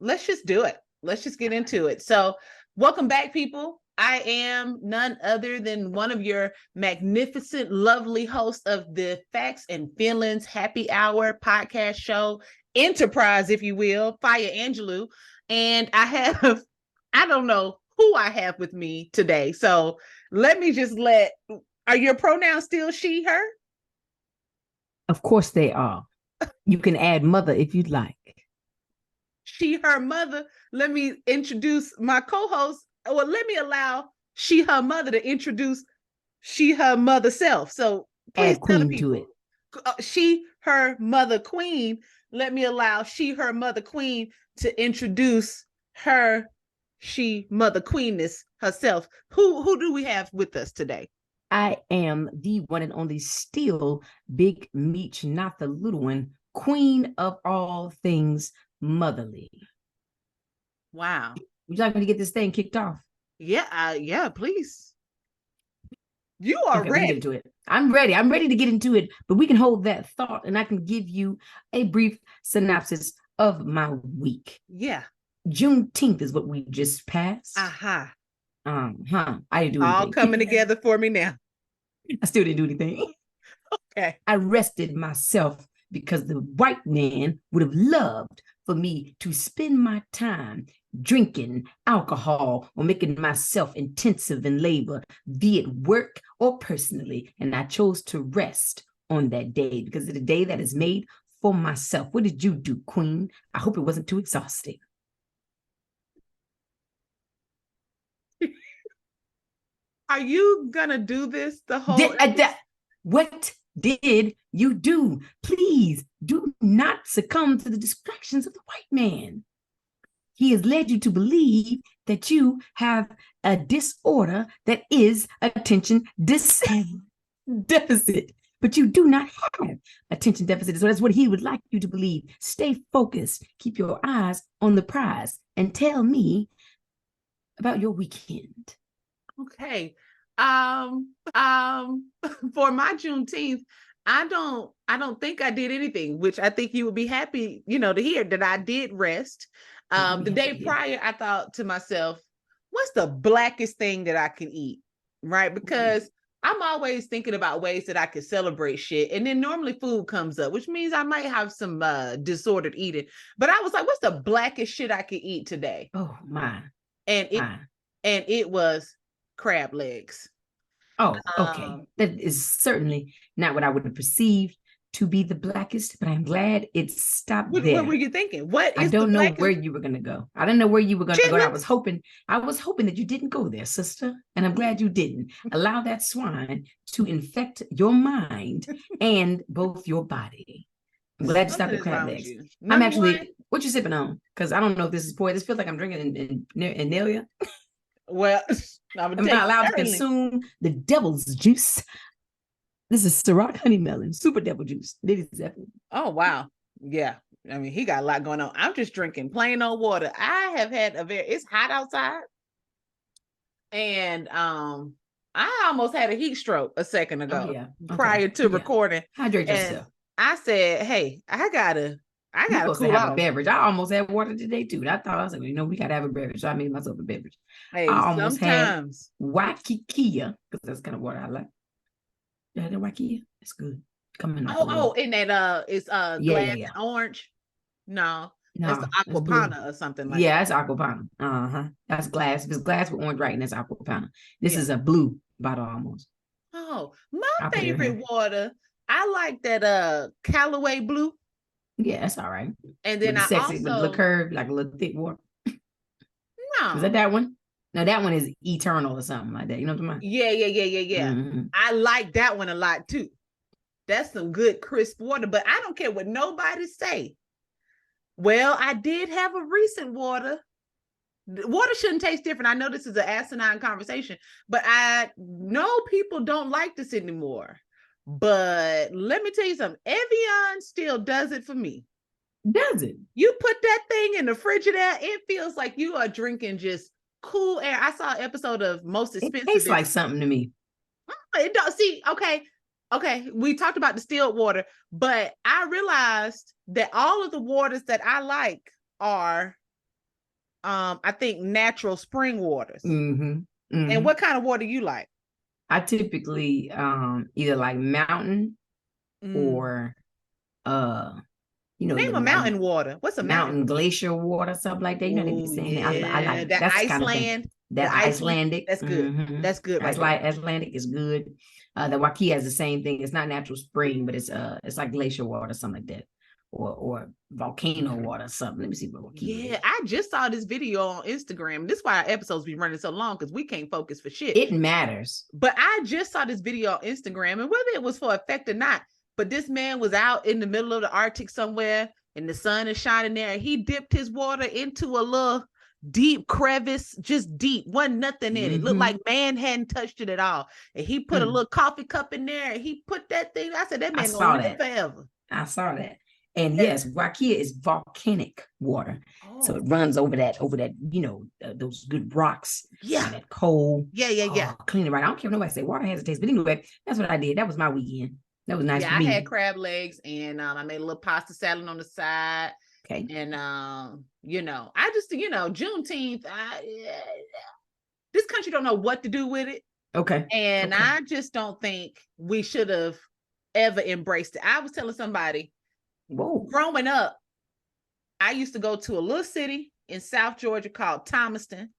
let's just do it. Let's just get into it. So welcome back, people. I am none other than one of your magnificent, lovely hosts of the Facts and Feelings Happy Hour podcast show, Enterprise, if you will, Fire Angelou. And I don't know who I have with me today. So let me just are your pronouns still she, her? Of course they are. You can add mother if you'd like. She, her mother. Let me introduce my co-host. Well, let me allow she, her mother to introduce she, her mother self. So please add queen to it. She, her mother queen. Let me allow she, her mother queen to introduce her, she, mother queenness herself. Who do we have with us today? I am the one and only still Big Meech, not the little one, queen of all things motherly. Wow. Would you like me to get this thing kicked off? Yeah, please. You are ready. ready. Get into it. I'm ready. I'm ready to get into it, but we can hold that thought and I can give you a brief synopsis of my week. Yeah. Juneteenth is what we just passed. I didn't do anything. All coming together for me now. I still didn't do anything. Okay. I rested myself because the white man would have loved for me to spend my time drinking alcohol or making myself intensive in labor, be it work or personally. And I chose to rest on that day because it's a day that is made for myself. What did you do, Queen? I hope it wasn't too exhausting. Are you gonna do this the whole what did you do? Please do not succumb to the distractions of the white man. He has led you to believe that you have a disorder that is attention deficit, but you do not have attention deficit. So that's what he would like you to believe. Stay focused, keep your eyes on the prize, and tell me about your weekend. Okay. For my Juneteenth, I don't think I did anything, which I think you would be happy, to hear that I did rest. The day prior, I thought to myself, what's the blackest thing that I can eat? Right? Because I'm always thinking about ways that I could celebrate shit. And then normally food comes up, which means I might have some disordered eating. But I was like, what's the blackest shit I could eat today? Oh my. And it was crab legs. Oh, okay. That is certainly not what I would have perceived to be the blackest, but I'm glad it stopped there. What were you thinking? I don't know where you were going to go. I don't know where you were going to go. I was hoping that you didn't go there, sister. And I'm glad you didn't. Allow that swine to infect your mind and both your body. I'm glad you stopped at crab legs. I'm actually, what you sipping on? Because I don't know if this is poison. This feels like I'm drinking in Nelia. Well, I'm not allowed to consume the devil's juice. This is Ciroc honey melon, super devil juice. Oh, wow. Yeah. I mean, he got a lot going on. I'm just drinking plain old water. I have had it's hot outside. And I almost had a heat stroke a second ago prior to recording. Hydrate yourself. I said, hey, I gotta cool off. A beverage. I almost had water today too. I was like, we gotta have a beverage. So I made myself a beverage. Hey, I almost had Waikiki because that's kind of water I like. Yeah, the Waikiki. It's good. Coming up. And that it's glass and orange. No, that's the Aquapana or something like that. Yeah, it's Aquapana. That's glass. If it's glass with orange writing, that's Aquapana. This is a blue bottle almost. Oh, my favorite water. I like that Callaway blue. Yeah, that's all right. And then with sexy with a curve, like a little thick water. No. Is that one? No, that one is eternal or something like that. You know what I'm talking about? Yeah. Mm-hmm. I like that one a lot too. That's some good crisp water, but I don't care what nobody say. Well, I did have a recent water. Water shouldn't taste different. I know this is an asinine conversation, but I know people don't like this anymore. But let me tell you something. Evian still does it for me. Does it? You put that thing in the Frigidaire, it feels like you are drinking just cool air. I saw an episode of Most Expensive. It tastes like something to me. It don't see. Okay. We talked about distilled water, but I realized that all of the waters that I like are I think natural spring waters. Mm-hmm. Mm-hmm. And what kind of water you like? I typically either like mountain or Name the a like mountain water. What's a mountain mountain? glacier water, something like that. You know, they be Oh saying that. I yeah, like that that's the kind of thing. Iceland, That the Iceland. Icelandic. That's good. Mm-hmm. That's good right Like there. Icelandic is good. The Waukee has the same thing. It's not natural spring, but it's like glacier water, something like that. Or volcano water, something. Let me see what Waukee is. I just saw this video on Instagram. This is why our episodes be running so long, because we can't focus for shit. It matters. But I just saw this video on Instagram, and whether it was for effect or not, but this man was out in the middle of the Arctic somewhere, and the sun is shining there, and he dipped his water into a little deep crevice, just deep, wasn't nothing in it. Looked like man hadn't touched it at all. And he put a little coffee cup in there, and he put that thing. I said, that man gonna live forever. I saw that. And yes, Waukee is volcanic water. So it runs over that, those good rocks. Yeah. And that coal. Yeah. Clean it right. I don't care if nobody say water has a taste. But anyway, that's what I did. That was my weekend. That was nice for me. I had crab legs, and I made a little pasta salad on the side. Okay. And I just, Juneteenth, this country don't know what to do with it. Okay. And I just don't think we should have ever embraced it. I was telling somebody, growing up, I used to go to a little city in South Georgia called Thomaston,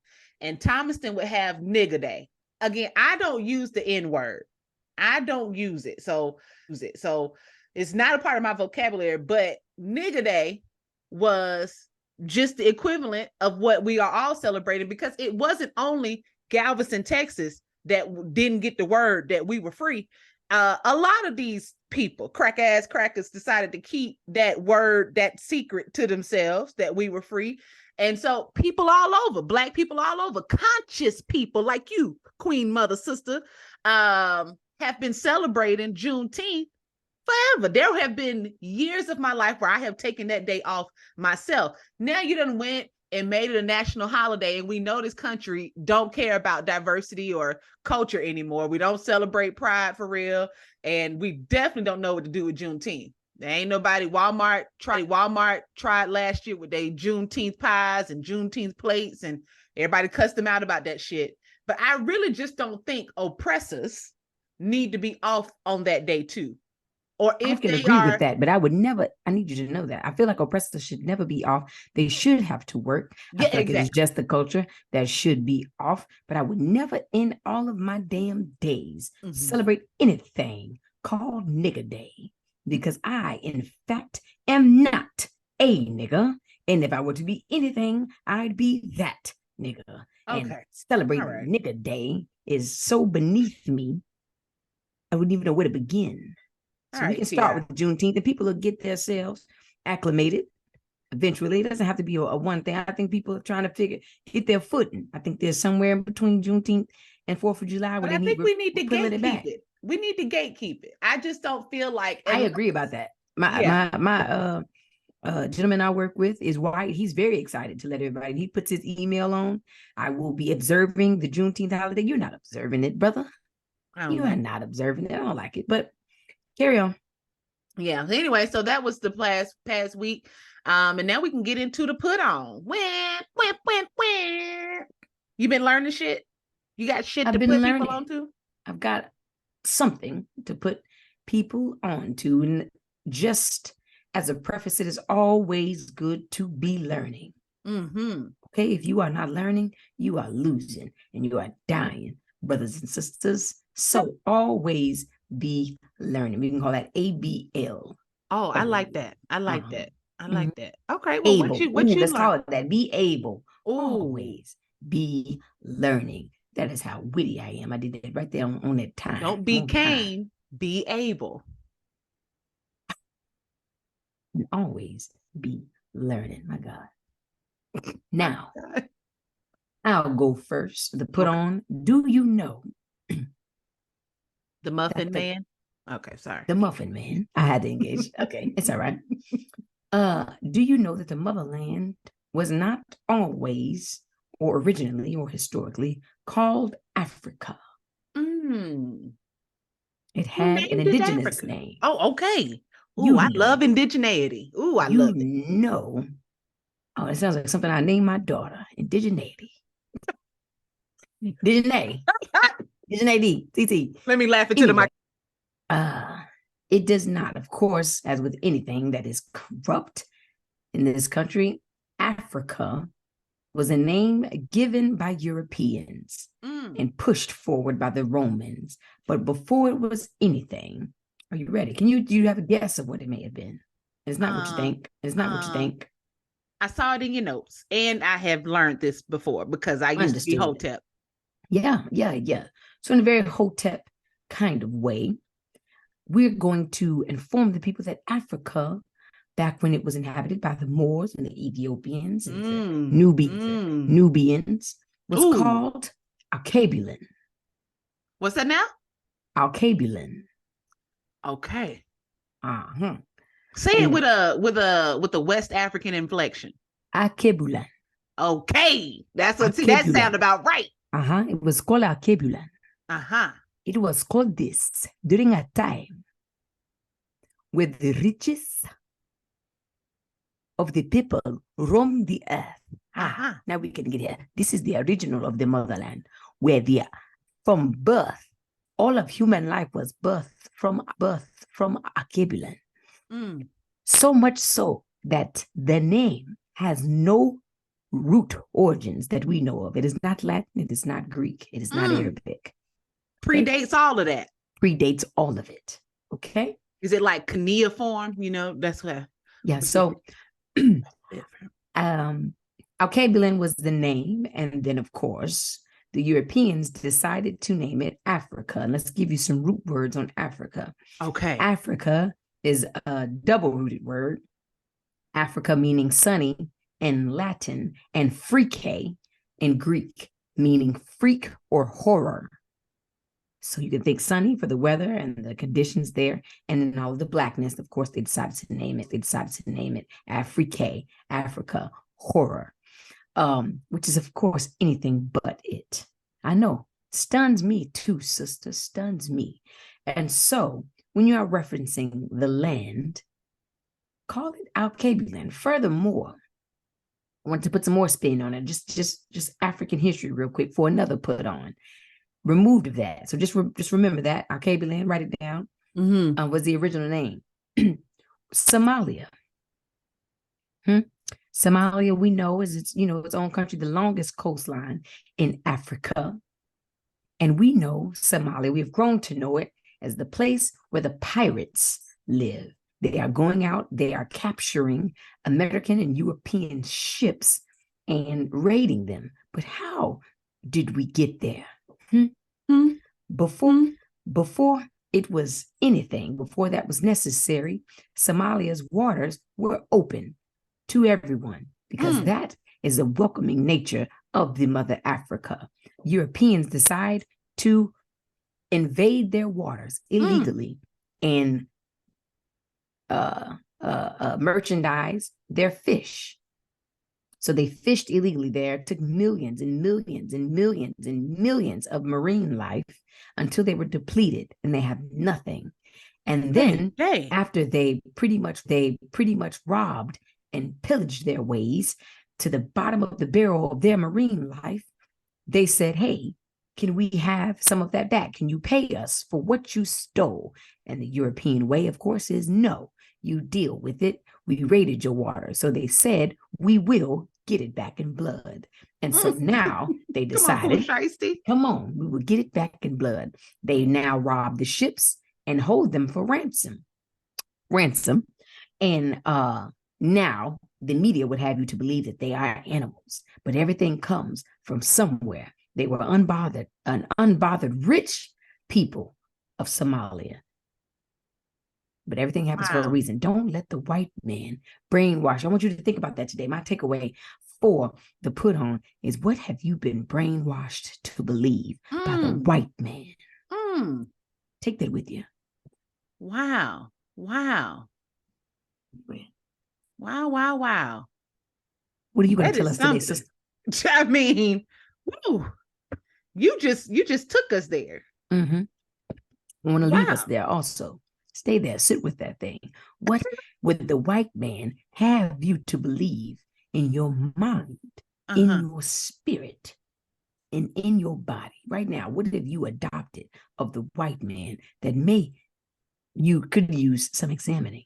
and Thomaston would have nigger day. Again, I don't use the N-word. I don't use it. So it's not a part of my vocabulary, but nigger day was just the equivalent of what we are all celebrating, because it wasn't only Galveston, Texas that didn't get the word that we were free. A lot of these people, crackers, decided to keep that word, that secret to themselves, that we were free. And so people all over, Black people all over, conscious people like you, Queen Mother Sister, have been celebrating Juneteenth forever. There have been years of my life where I have taken that day off myself. Now you done went and made it a national holiday, and we know this country don't care about diversity or culture anymore. We don't celebrate pride for real, and we definitely don't know what to do with Juneteenth. There ain't nobody. Walmart tried last year with their Juneteenth pies and Juneteenth plates, and everybody cussed them out about that shit. But I really just don't think oppressors need to be off on that day too. Or if I can agree with that, but I would never. I need you to know that. I feel like oppressors should never be off. They should have to work. I feel like it is just the culture that should be off. But I would never, in all of my damn days, celebrate anything called nigger day, because I, in fact, am not a nigger. And if I were to be anything, I'd be that nigger. And celebrating nigger day is so beneath me, I wouldn't even know where to begin. So we can start with Juneteenth, and people will get themselves acclimated eventually. It doesn't have to be a one thing. I think people are trying to get their footing. I think there's somewhere in between Juneteenth and 4th of July where we need to gatekeep it. We need to gatekeep it. I just don't feel like I agree about that. My gentleman I work with is white. He's very excited to let everybody. He puts his email on. I will be observing the Juneteenth holiday. You're not observing it, brother. You are not observing it. I don't like it, but carry on. Yeah. Anyway, so that was the past week. And now we can get into the put on. You been learning shit? You got shit to put people onto? I've got something to put people onto. And just as a preface, it is always good to be learning. Okay, if you are not learning, you are losing and you are dying, brothers and sisters. So always be learning. We can call that ABL. Oh, I like that. I like that. Okay, well, what you let's learn? call it that. Be able. Always be learning. That is how witty I am. I did that right there on that time. Don't be Cain. Be able. Always be learning. My God. Now, I'll go first. The put on. Do you know? The Muffin Man? Okay, sorry. The Muffin Man. I had to engage. Okay, it's all right. Do you know that the motherland was not always or originally or historically called Africa? It had an indigenous name. Oh, okay. Ooh, I love indigeneity. Ooh, I love it. You know Oh, it sounds like something I named my daughter. Indigeneity. Indigeneity. Indigeneity. TT. Let me laugh into the Anyway, mic. it does not, of course, as with anything that is corrupt in this country, Africa was a name given by Europeans and pushed forward by the Romans. But before it was anything, are you ready? Do you have a guess of what it may have been? It's not what you think. It's not what you think. I saw it in your notes, and I have learned this before because I used to be Hotep. Yeah. So in a very Hotep kind of way, we're going to inform the people that Africa, back when it was inhabited by the Moors and the Ethiopians and the Nubians, was called Alkebulan. What's that now? Alkebulan. Okay. Say it with a West African inflection. Alkebulan. Okay. That's what that sound about right. It was called Alkebulan. It was called this during a time where the riches of the people roamed the earth. Now we can get here. This is the original of the motherland, where from birth, all of human life was birthed from Alkebulan. So much so that the name has no root origins that we know of. It is not Latin. It is not Greek. It is not Arabic. Predates all of that. Predates all of it. Okay. Is it like cuneiform? That's what. Yeah. So, Alkebulan was the name, and then of course the Europeans decided to name it Africa. And let's give you some root words on Africa. Okay. Africa is a double-rooted word. Africa meaning sunny in Latin, and Phrike in Greek, meaning freak or horror. So you can think sunny for the weather and the conditions there, and then all of the blackness. Of course, they decided to name it Afrique, Africa, horror, which is of course anything but it. I know, stuns me too, sister, stuns me. And so when you are referencing the land, call it Alkebulan. Furthermore, I want to put some more spin on it, just African history real quick for another put on. Removed of that. So just remember that. Alkebulan, write it down. Was the original name. Somalia. Somalia, we know, is its own country, the longest coastline in Africa. And we know Somalia, we've grown to know it as the place where the pirates live. They are going out, they are capturing American and European ships and raiding them. But how did we get there? Before it was anything, before that was necessary, Somalia's waters were open to everyone, because that is the welcoming nature of the mother Africa. Europeans decide to invade their waters illegally and merchandise their fish. So they fished illegally there, took millions and millions and millions and millions of marine life until they were depleted and they have nothing. And then after they pretty much robbed and pillaged their ways to the bottom of the barrel of their marine life, they said, hey, can we have some of that back? Can you pay us for what you stole? And the European way, of course, is no, you deal with it. We raided your water. So they said, we will get it back in blood. And so now they decided, come on, we will get it back in blood. They now rob the ships and hold them for ransom. And now the media would have you to believe that they are animals, but everything comes from somewhere. They were an unbothered rich people of Somalia. But everything happens for a reason. Don't let the white man brainwash. I want you to think about that today. My takeaway for the put on is, what have you been brainwashed to believe by the white man? Take that with you. Wow. Wow. What are you going to tell us today, sister? I mean, woo, you just took us there. I want to leave us there also. Stay there, sit with that thing. What would the white man have you to believe in your mind, in your spirit, and in your body. Right now, what have you adopted of the white man that you could use some examining,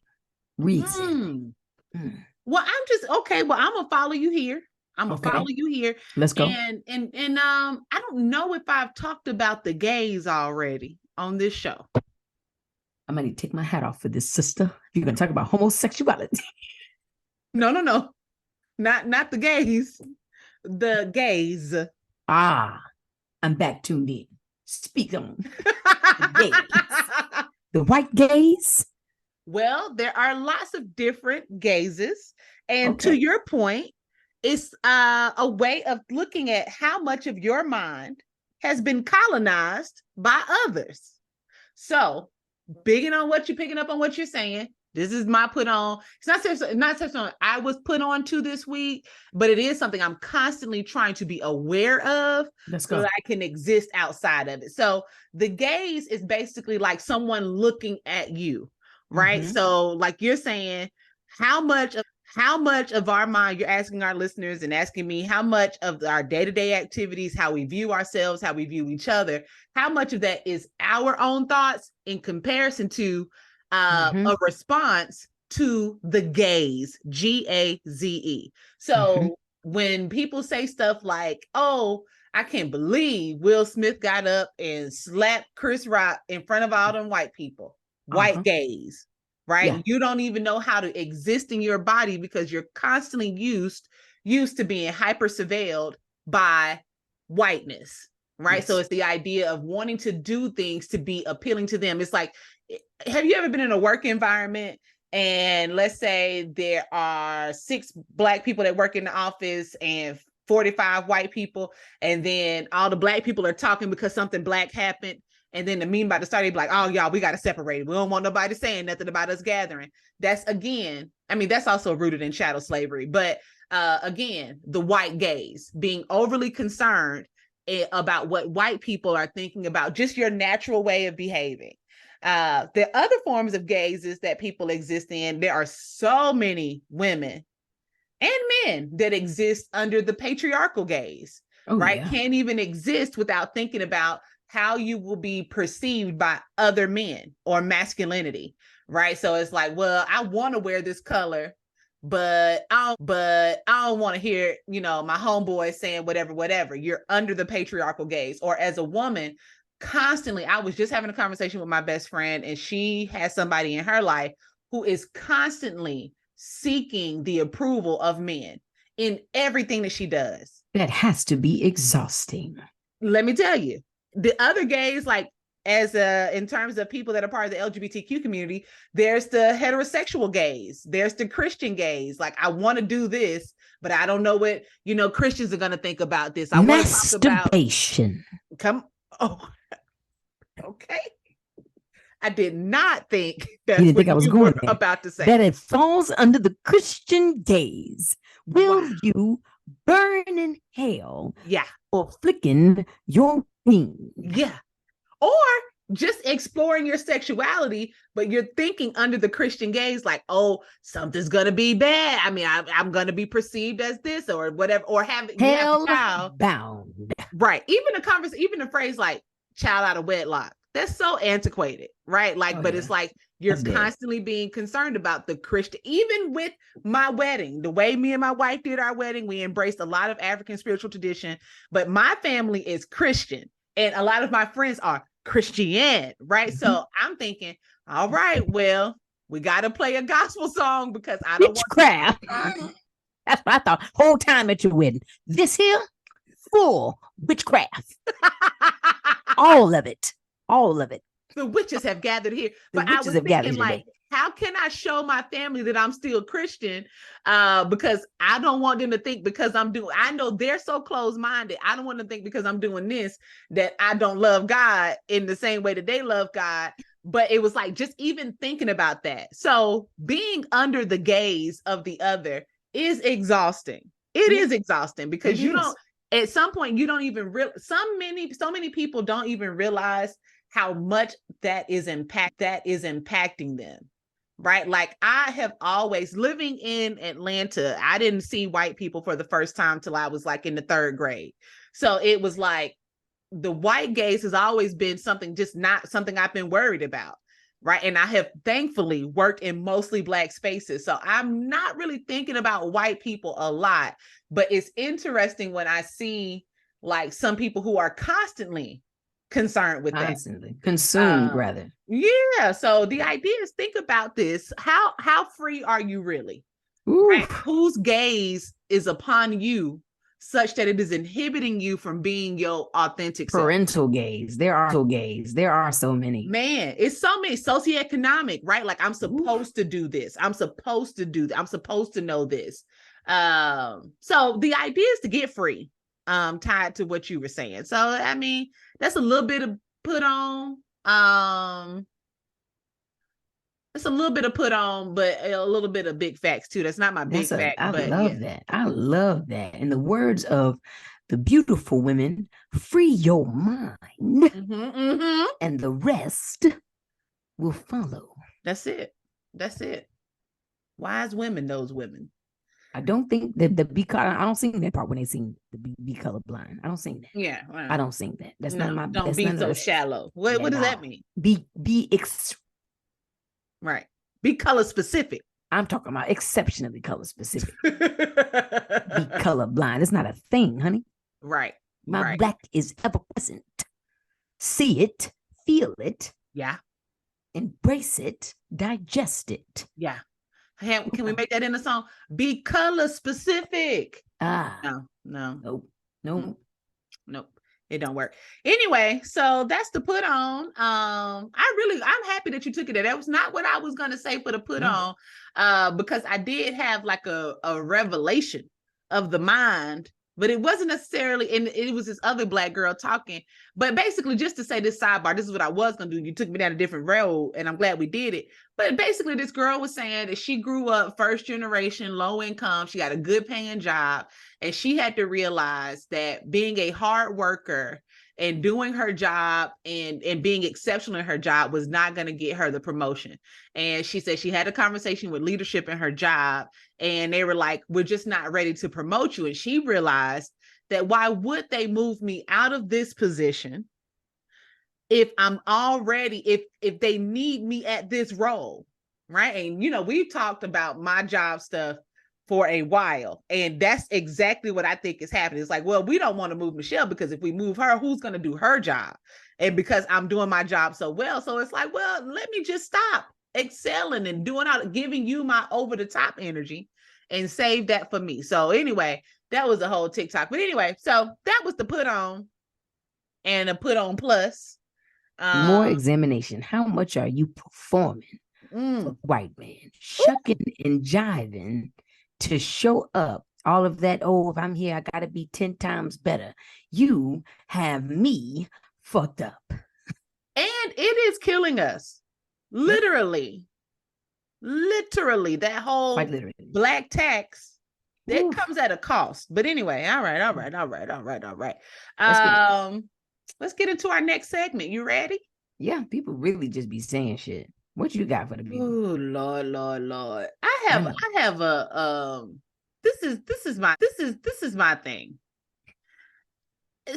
re-examining? Well, I'm just okay. Well, I'm gonna follow you here. Let's go. And I don't know if I've talked about the gays already on this show. I'm gonna take my hat off for this, sister. You're gonna talk about homosexuality. No, not the gays. The gays. Ah, I'm back tuned in. Speak on. The gays. The white gays. Well, there are lots of different gazes. And to your point, it's a way of looking at how much of your mind has been colonized by others. So, picking on what you're saying, this is my put on. It's not something I was put on to this week, but it is something I'm constantly trying to be aware of so that I can exist outside of it. So the gaze is basically like someone looking at you, right? So like you're saying, how much of our mind, you're asking our listeners and asking me, how much of our day-to-day activities, how we view ourselves, how we view each other, how much of that is our own thoughts in comparison to a response to the gaze, Gaze. So when people say stuff like, oh, I can't believe Will Smith got up and slapped Chris Rock in front of all them white people, white gaze, right? Yeah. You don't even know how to exist in your body because you're constantly used to being hyper surveilled by whiteness, right? Yes. So it's the idea of wanting to do things to be appealing to them. It's like, have you ever been in a work environment and let's say there are 6 Black people that work in the office and 45 white people, and then all the Black people are talking because something Black happened, and then the meeting about to start, they be like, oh, y'all, we got to separate. We don't want nobody saying nothing about us gathering. That's, again, I mean, that's also rooted in chattel slavery. But again, the white gaze, being overly concerned about what white people are thinking about just your natural way of behaving. The other forms of gazes that people exist in, there are so many women and men that exist under the patriarchal gaze, right? Yeah. Can't even exist without thinking about how you will be perceived by other men or masculinity, right? So it's like, well, I want to wear this color, but I don't want to hear, my homeboy saying whatever. You're under the patriarchal gaze. Or as a woman, constantly, I was just having a conversation with my best friend, and she has somebody in her life who is constantly seeking the approval of men in everything that she does. That has to be exhausting. Let me tell you, the other gays, like in terms of people that are part of the LGBTQ community, there's the heterosexual gays, there's the Christian gays. Like, I want to do this, but I don't know what, Christians are going to think about this. I want to talk about masturbation. Oh, okay. I did not think that's what I was going about to say. That it falls under the Christian gaze. Will you burn in hell? Yeah. For flicking your thing? Yeah. Or just exploring your sexuality, but you're thinking under the Christian gaze, like, oh, something's gonna be bad. I mean, I'm gonna be perceived as this or whatever, or hell bound. Right. Even a phrase like child out of wedlock. That's so antiquated, right? Like, but it's like you're constantly being concerned about the Christian. Even with my wedding, the way me and my wife did our wedding, we embraced a lot of African spiritual tradition, but my family is Christian. And a lot of my friends are Christian, right? So I'm thinking, all right, well, we got to play a gospel song because I don't want That's what I thought whole time at your wedding. This here, full witchcraft. All of it. The witches have gathered here. But I was thinking, like, how can I show my family that I'm still Christian? Because I don't want them to think I know they're so closed-minded. I don't want them to think because I'm doing this that I don't love God in the same way that they love God. But it was like just even thinking about that. So being under the gaze of the other is exhausting. It is exhausting because at some point you don't even so many people don't even realize how much that is impacting them. right? Like I have always living in Atlanta, I didn't see white people for the first time till I was like in the 3rd grade. So it was like the white gaze has always been something, just not something I've been worried about. Right. And I have thankfully worked in mostly Black spaces. So I'm not really thinking about white people a lot, but it's interesting when I see like some people who are constantly concerned with constantly consumed that. rather. Yeah. So the idea is, think about this. How free are you really? Ooh. Right? Whose gaze is upon you such that it is inhibiting you from being your authentic parental self? gaze. There are so many. Man, it's so many. Socioeconomic, right? Like I'm supposed to do this. I'm supposed to do that. I'm supposed to know this. So the idea is to get free, tied to what you were saying. So I mean, that's a little bit of put on. It's a little bit of put on, but a little bit of big facts too. That's not my big fact, I but yeah. love that. I love that. In the words of the beautiful women, free your mind, and the rest will follow. That's it. That's it. Wise women, those women. I don't think that I don't sing that part when they sing the be colorblind. I don't sing that. Yeah, well, I don't sing that. That's not my. Don't that's be not so a, shallow. What does that mean? Right. Be color specific. I'm talking about exceptionally color specific. Be colorblind. It's not a thing, honey. Right. My Black is ever present. See it, feel it. Yeah. Embrace it, digest it. Yeah. Can we make that in a song? Be color specific. No. Nope. It don't work. Anyway, so that's the put on. I'm happy that you took it there. That was not what I was gonna say for the put on, because I did have like a revelation of the mind, but it wasn't necessarily, and it was this other Black girl talking. But basically, just to say this sidebar, this is what I was gonna do. You took me down a different road, and I'm glad we did it. But basically, this girl was saying that she grew up first generation, low income. She got a good paying job, and she had to realize that being a hard worker and doing her job and being exceptional in her job was not going to get her the promotion. And she said she had a conversation with leadership in her job, and they were like, we're just not ready to promote you. And she realized that why would they move me out of this position if I'm already, if they need me at this role, right? And, you know, we've talked about my job stuff for a while, and that's exactly what I think is happening. It's like, well, we don't want to move Michelle, because if we move her, who's going to do her job? And because I'm doing my job so well, so it's like, well, let me just stop excelling and giving you my over the top energy and save that for me. So anyway, that was a whole TikTok. But anyway, so that was the put on and a put on plus. More examination. How much are you performing for white man? Shucking and jiving to show up. All of that, if I'm here, I got to be 10 times better. You have me fucked up. And it is killing us. Literally. Literally. That whole Black tax, that comes at a cost. But anyway, all right. Let's get into our next segment. You ready? Yeah, people really just be saying shit. What you got for the people? Oh, Lord. I have a this is my thing.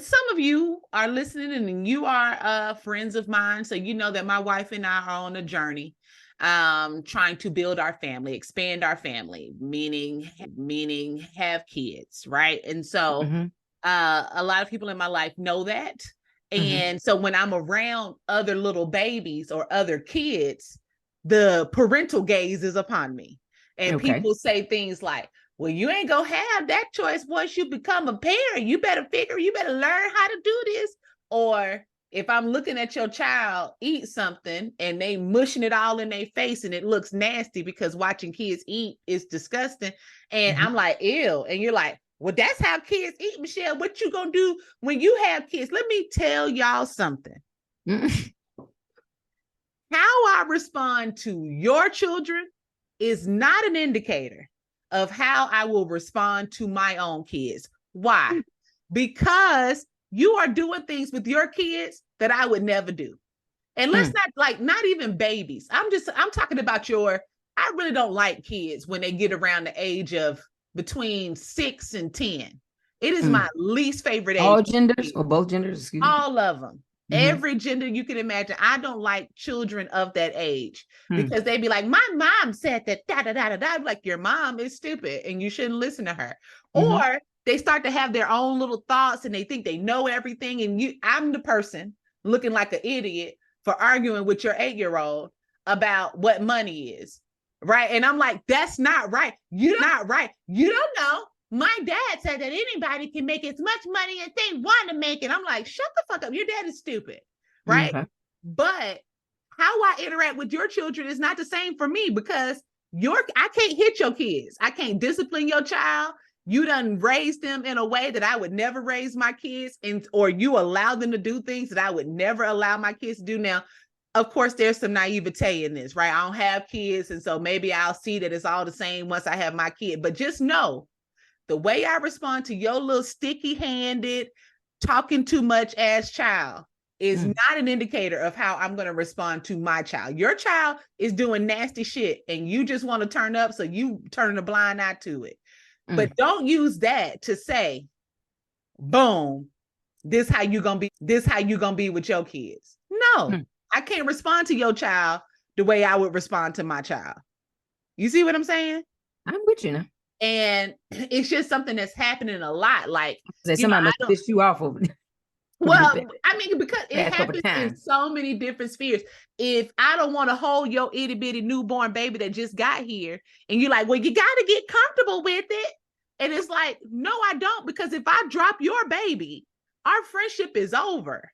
Some of you are listening and you are friends of mine, so you know that my wife and I are on a journey trying to build our family, expand our family, meaning have kids, right? And so a lot of people in my life know that. And so when I'm around other little babies or other kids, the parental gaze is upon me. And people say things like, well, you ain't gonna have that choice once you become a parent. You better learn how to do this. Or if I'm looking at your child eat something and they mushing it all in their face and it looks nasty, because watching kids eat is disgusting. And I'm like, ew. And you're like, well, that's how kids eat, Michelle. What you gonna do when you have kids? Let me tell y'all something. How I respond to your children is not an indicator of how I will respond to my own kids. Why? Because you are doing things with your kids that I would never do. And let's not even babies. I'm talking about your I really don't like kids when they get around the age of between 6 and 10. It is my least favorite age. All genders or both genders? Excuse me. All of them. Every gender you can imagine. I don't like children of that age because they be like, my mom said that, da da da da da. Like, your mom is stupid and you shouldn't listen to her. Or they start to have their own little thoughts and they think they know everything. And I'm the person looking like an idiot for arguing with your 8-year-old about what money is. Right. And I'm like, that's not right. You're not right. You don't know. My dad said that anybody can make as much money as they want to make it. I'm like, shut the fuck up. Your dad is stupid. Right. But how I interact with your children is not the same for me because I can't hit your kids. I can't discipline your child. You done raised them in a way that I would never raise my kids, or you allow them to do things that I would never allow my kids to do. Now, of course, there's some naivete in this, right? I don't have kids. And so maybe I'll see that it's all the same once I have my kid. But just know, the way I respond to your little sticky-handed, talking too much ass child is not an indicator of how I'm going to respond to my child. Your child is doing nasty shit and you just want to turn up, so you turn a blind eye to it. But don't use that to say, boom, this how you gonna be with your kids. No, I can't respond to your child the way I would respond to my child. You see what I'm saying? I'm with you now. And it's just something that's happening a lot. Like, somebody must piss you off over there. Well, I mean, because it happens in so many different spheres. If I don't want to hold your itty bitty newborn baby that just got here, and you're like, well, you got to get comfortable with it. And it's like, no, I don't, because if I drop your baby, our friendship is over.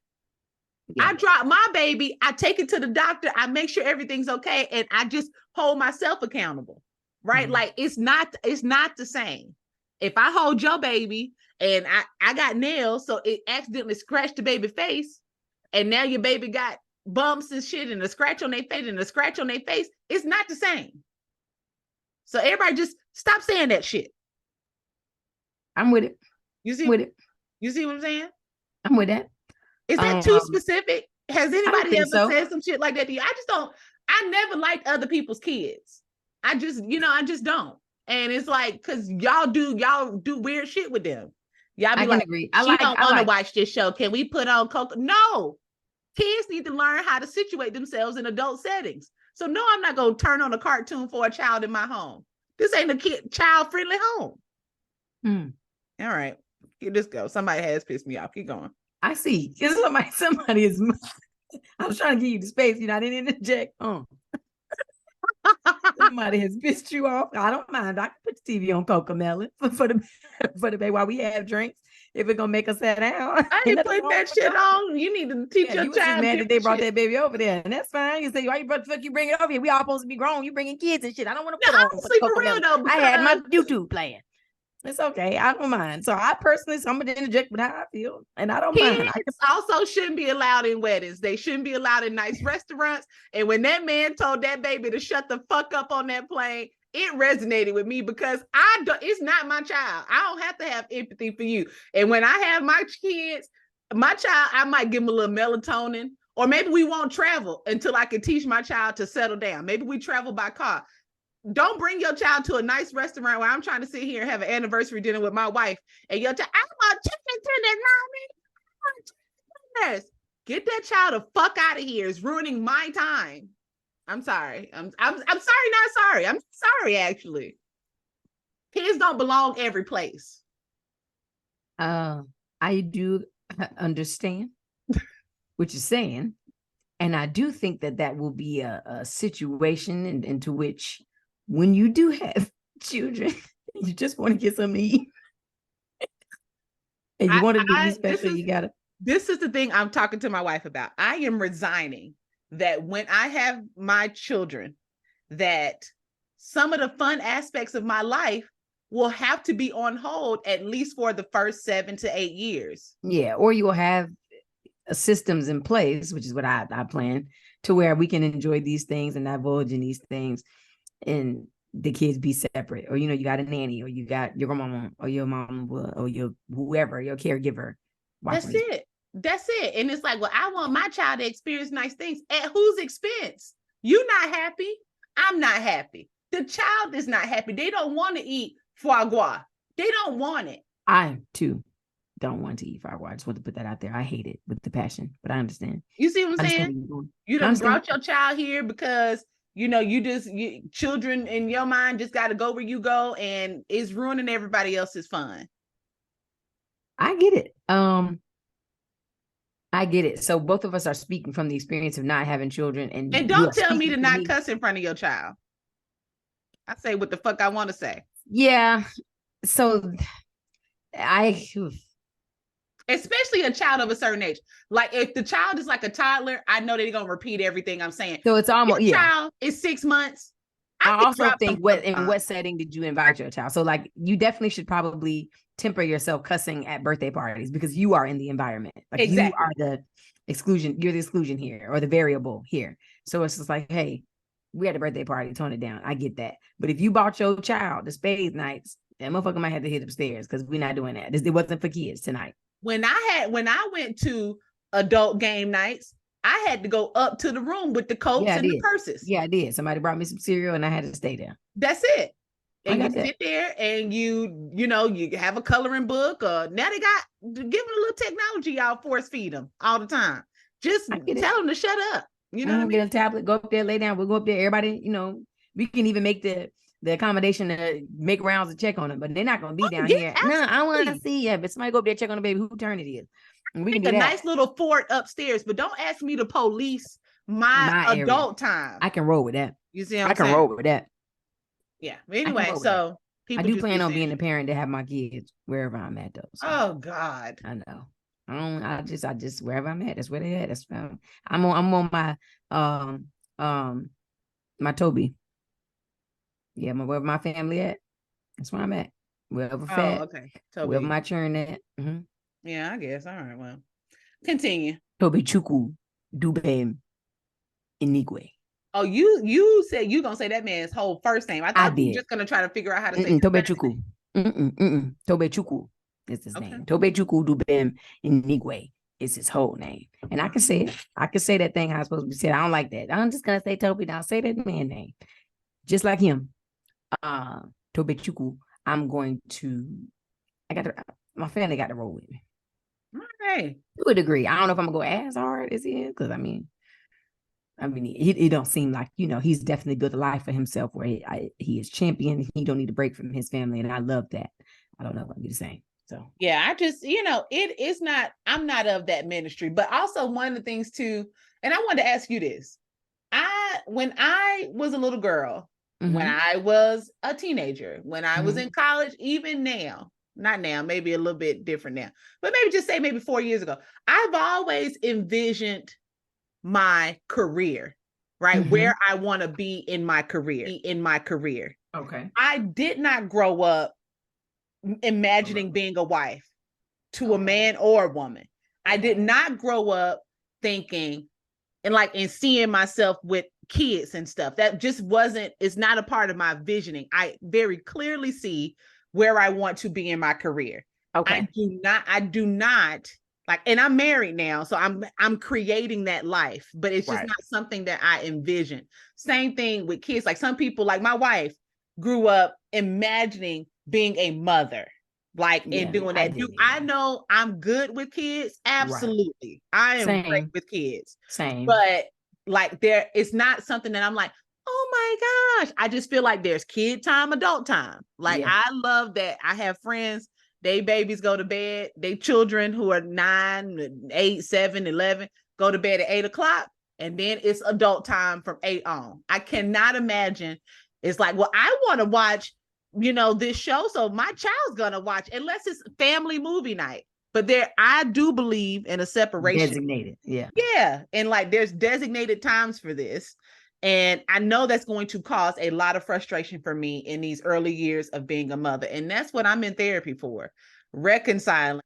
I drop my baby, I take it to the doctor, I make sure everything's okay, and I just hold myself accountable. Right? Like, it's not the same. If I hold your baby and I got nails, so it accidentally scratched the baby face, and now your baby got bumps and shit and a scratch on their face and a scratch on their face, it's not the same. So everybody just stop saying that shit. I'm with it. You see with it. You see what I'm saying? I'm with that. Is that too specific? Has anybody ever said some shit like that to you? I never liked other people's kids. I just don't. And it's like, because y'all do weird shit with them. Y'all be like, agree. I don't want to watch this show. Can we put on Coco? No. Kids need to learn how to situate themselves in adult settings. So no, I'm not going to turn on a cartoon for a child in my home. This ain't a child-friendly home. All right. Here this go. Somebody has pissed me off. Keep going. I see. Somebody is. I was trying to give you the space. I didn't interject. Somebody has pissed you off. I don't mind. I can put the TV on Cocomelon for the baby while we have drinks. If it's gonna make us sit down. I ain't putting that shit on. You need to teach your child. Mad that they brought that baby over there, and that's fine. You say, why you bring it over here? We all supposed to be grown. You bringing kids and shit. I don't want to put on for real though. I had my YouTube playing. It's okay. I don't mind. So I personally, somebody interject with how I feel, and I don't mind. Kids also shouldn't be allowed in weddings. They shouldn't be allowed in nice restaurants. And when that man told that baby to shut the fuck up on that plane, it resonated with me because it's not my child. I don't have to have empathy for you. And when I have my kids, my child, I might give him a little melatonin, or maybe we won't travel until I can teach my child to settle down. Maybe we travel by car. Don't bring your child to a nice restaurant where I'm trying to sit here and have an anniversary dinner with my wife, and your child, I want chicken tenders, mommy. I want chicken tenders. Get that child the fuck out of here. It's ruining my time. I'm sorry. I'm sorry, not sorry. I'm sorry, actually. Kids don't belong every place. I do understand what you're saying, and I do think that will be a situation into which, when you do have children, you just want to get something to eat, and you want to be special. This is the thing I'm talking to my wife about. I am resigning that when I have my children, that some of the fun aspects of my life will have to be on hold at least for the first 7 to 8 years. Yeah, or you will have systems in place, which is what I plan, to where we can enjoy these things and divulge in these things, and the kids be separate. Or, you got a nanny, or you got your grandmama, or your mom, or your whoever, your caregiver. That's it. And it's like, well, I want my child to experience nice things. At whose expense? You're not happy. I'm not happy. The child is not happy. They don't want to eat foie gras. They don't want it. I too don't want to eat foie gras. I just want to put that out there. I hate it with the passion, but I understand. You see what I'm saying? You done brought your child here because children in your mind just got to go where you go, and it's ruining everybody else's fun. I get it. I get it. So both of us are speaking from the experience of not having children, and don't tell me to not cuss in front of your child. I say what the fuck I want to say. Yeah. So especially a child of a certain age. Like if the child is like a toddler, I know they're gonna repeat everything I'm saying. So it's almost child is 6 months. I also think in what setting did you invite your child? So like you definitely should probably temper yourself cussing at birthday parties because you are in the environment. Like exactly. You are the exclusion. You're the exclusion here or the variable here. So it's just like, hey, we had a birthday party, tone it down. I get that. But if you bought your child the spades nights, that motherfucker might have to hit upstairs because we're not doing that. It wasn't for kids tonight. When I went to adult game nights, I had to go up to the room with the coats and the purses. Yeah, I did. Somebody brought me some cereal and I had to stay there. That's it. And you sit there and you have a coloring book. Now they got giving a little technology, y'all force feed them all the time. Just tell them to shut up. You know what I mean? Get a tablet, go up there, lay down. We'll go up there. Everybody, we can even make the accommodation to make rounds and check on them, but they're not going to be down here. Absolutely. No, I want to see. Yeah, but somebody go up there, check on the baby, whose turn it is. And we can do a nice little fort upstairs, but don't ask me to police my adult time. I can roll with that. You see what I'm saying? I can roll with that. Yeah. Anyway, so I do plan on being the parent to have my kids wherever I'm at, though. So. Oh God. I know. I just wherever I'm at, that's where they at. That's I'm on my my Toby. Yeah, wherever my family at, that's where I'm at. Wherever fat. Okay. Toby. Wherever my churn at. Mm-hmm. Yeah, I guess. All right. Well, continue. Toby Chukwu Dubem Inigwe. Oh, you said you gonna say that man's whole first name. I thought you were just gonna try to figure out how to say Tobe Chukwu. Tobe Chukwu is his name. Tobe Chukwu Dubem Inigwe is his whole name. And I can say it. I can say that thing how it's supposed to be said. I don't like that. I'm just gonna say Toby now. Say that man name. Just like him. Tobe Chukwu. I'm going to my family got to roll with me. Okay. To a degree. I don't know if I'm gonna go as hard as he is, because I mean, he don't seem like, he's definitely built a life for himself where he is champion. He don't need a break from his family, and I love that. I don't know if I'll be the same. So yeah, I just, it is not, I'm not of that ministry, but also one of the things too, and I wanted to ask you this. When I was a little girl, when I was a teenager, when I was in college, even now, not now, maybe a little bit different now, but maybe just say maybe 4 years ago, I've always envisioned my career, right? Where I want to be in my career, Okay. I did not grow up imagining being a wife to a man or a woman. I did not grow up thinking and seeing myself with kids and stuff. That just it's not a part of my visioning. I very clearly see where I want to be in my career. Okay. I do not and I'm married now, so I'm creating that life, but it's just not something that I envision. Same thing with kids. Like some people, like my wife, grew up imagining being a mother, and doing that. I know I'm good with kids? Absolutely. Right. I am great with kids. Same. But it's not something that I'm like, oh my gosh. I just feel like there's kid time, adult time. I love that. I have friends, they babies go to bed, they children who are 9, 8, 7, 11, go to bed at 8:00, and then it's adult time from 8 on. I cannot imagine. It's like, well, I want to watch, this show, so my child's gonna watch, unless it's family movie night. But I do believe in a separation. Designated, yeah. Yeah, and there's designated times for this. And I know that's going to cause a lot of frustration for me in these early years of being a mother. And that's what I'm in therapy for. Reconciling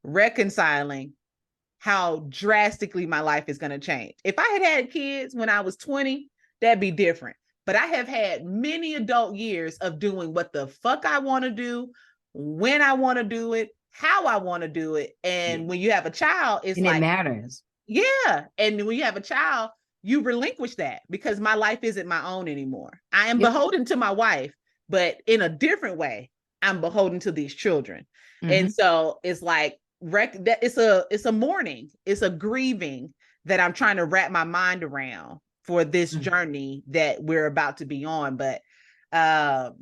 how drastically my life is going to change. If I had kids when I was 20, that'd be different. But I have had many adult years of doing what the fuck I want to do, when I want to do it, how I want to do it. And when you have a child, it matters. Yeah. And when you have a child, you relinquish that because my life isn't my own anymore. I am Yep. beholden to my wife, but in a different way, I'm beholden to these children. And so it's like that it's a mourning, it's a grieving that I'm trying to wrap my mind around for this journey that we're about to be on. But that's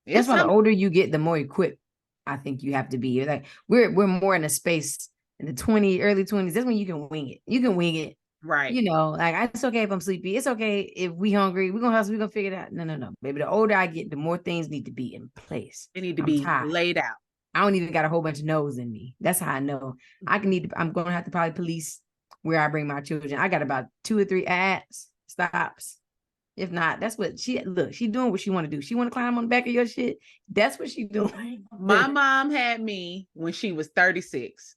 why the older you get, the more equipped I think you have to be. You're like we're more in a space in the early 20s. That's when you can wing it. You can wing it. Right. You know, like it's okay if I'm sleepy. It's okay if we hungry. We're gonna hustle, we're gonna figure it out. No. Baby, the older I get, the more things need to be in place. They need to be laid out. I don't even got a whole bunch of no's in me. That's how I know. I'm gonna have to probably police where I bring my children. I got about 2 or 3 stops. If not, that's what she doing what she want to do. She want to climb on the back of your shit. That's what she doing. My mom had me when she was 36.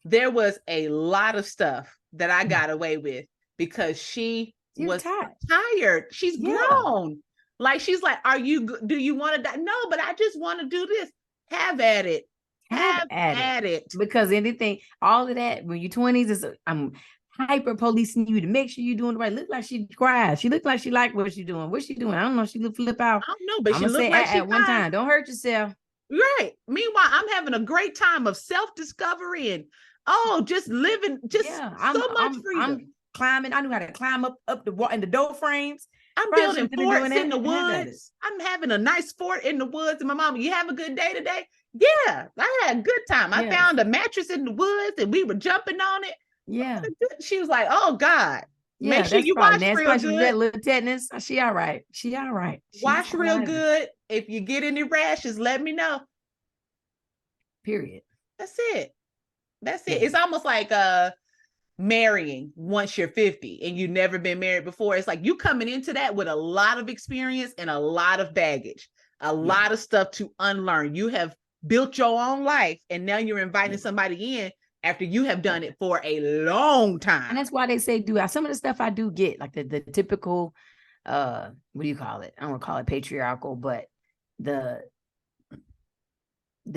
There was a lot of stuff that I got away with because she was tired. She's grown. Like, she's like, do you want to die? No, but I just want to do this. Have at it. Have at it. Because anything, all of that, when you're 20s, I'm hyper policing you to make sure you're doing the right. Look like she cries. She look like she like what she's doing. What's she doing? I don't know. She look flip out. I don't know, but she looked like at one time. Don't hurt yourself. Right. Meanwhile, I'm having a great time of self-discovery and just living, so much freedom. I'm climbing. I knew how to climb up the wall in the door frames. I'm building forts in the woods. I'm having a nice fort in the woods. And my mom, you have a good day today? Yeah, I had a good time. I found a mattress in the woods and we were jumping on it. Yeah. She was like, oh God. Make sure you wash real good. That little tetanus. She all right. Wash real good. If you get any rashes, let me know. Period. That's it. It's almost like marrying once you're 50 and you've never been married before. It's like you coming into that with a lot of experience and a lot of baggage, a lot of stuff to unlearn. You have built your own life and now you're inviting somebody in after you have done it for a long time. And that's why they say some of the stuff I do get, like the typical what do you call it? I don't want to call it patriarchal, but the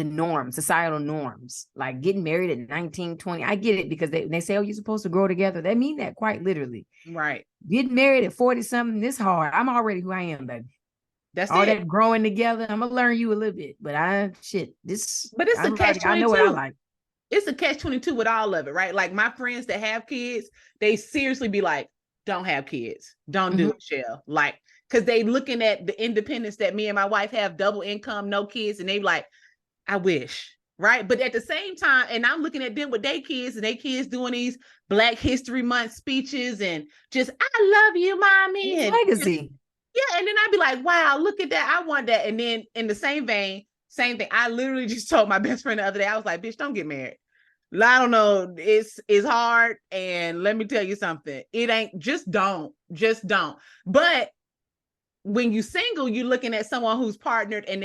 norms, societal norms, like getting married at 19, 20. I get it because they say, oh, you're supposed to grow together. They mean that quite literally. Right. Getting married at 40 something, it's hard. I'm already who I am, baby. That's all that growing together. I'm gonna learn you a little bit, but it's a catch-22. I know what I like. It's a catch-22 with all of it, right? Like my friends that have kids, they seriously be like, don't have kids. Don't do it, Shell. Like, because they looking at the independence that me and my wife have, double income, no kids, and they like, I wish, right? But at the same time, and I'm looking at them with their kids and their kids doing these Black History Month speeches and just, I love you, mommy. And legacy. And then I'd be like, wow, look at that. I want that. And then in the same vein, same thing. I literally just told my best friend the other day, I was like, bitch, don't get married. I don't know. It's hard. And let me tell you something. It ain't, just don't. But when you single, you're looking at someone who's partnered and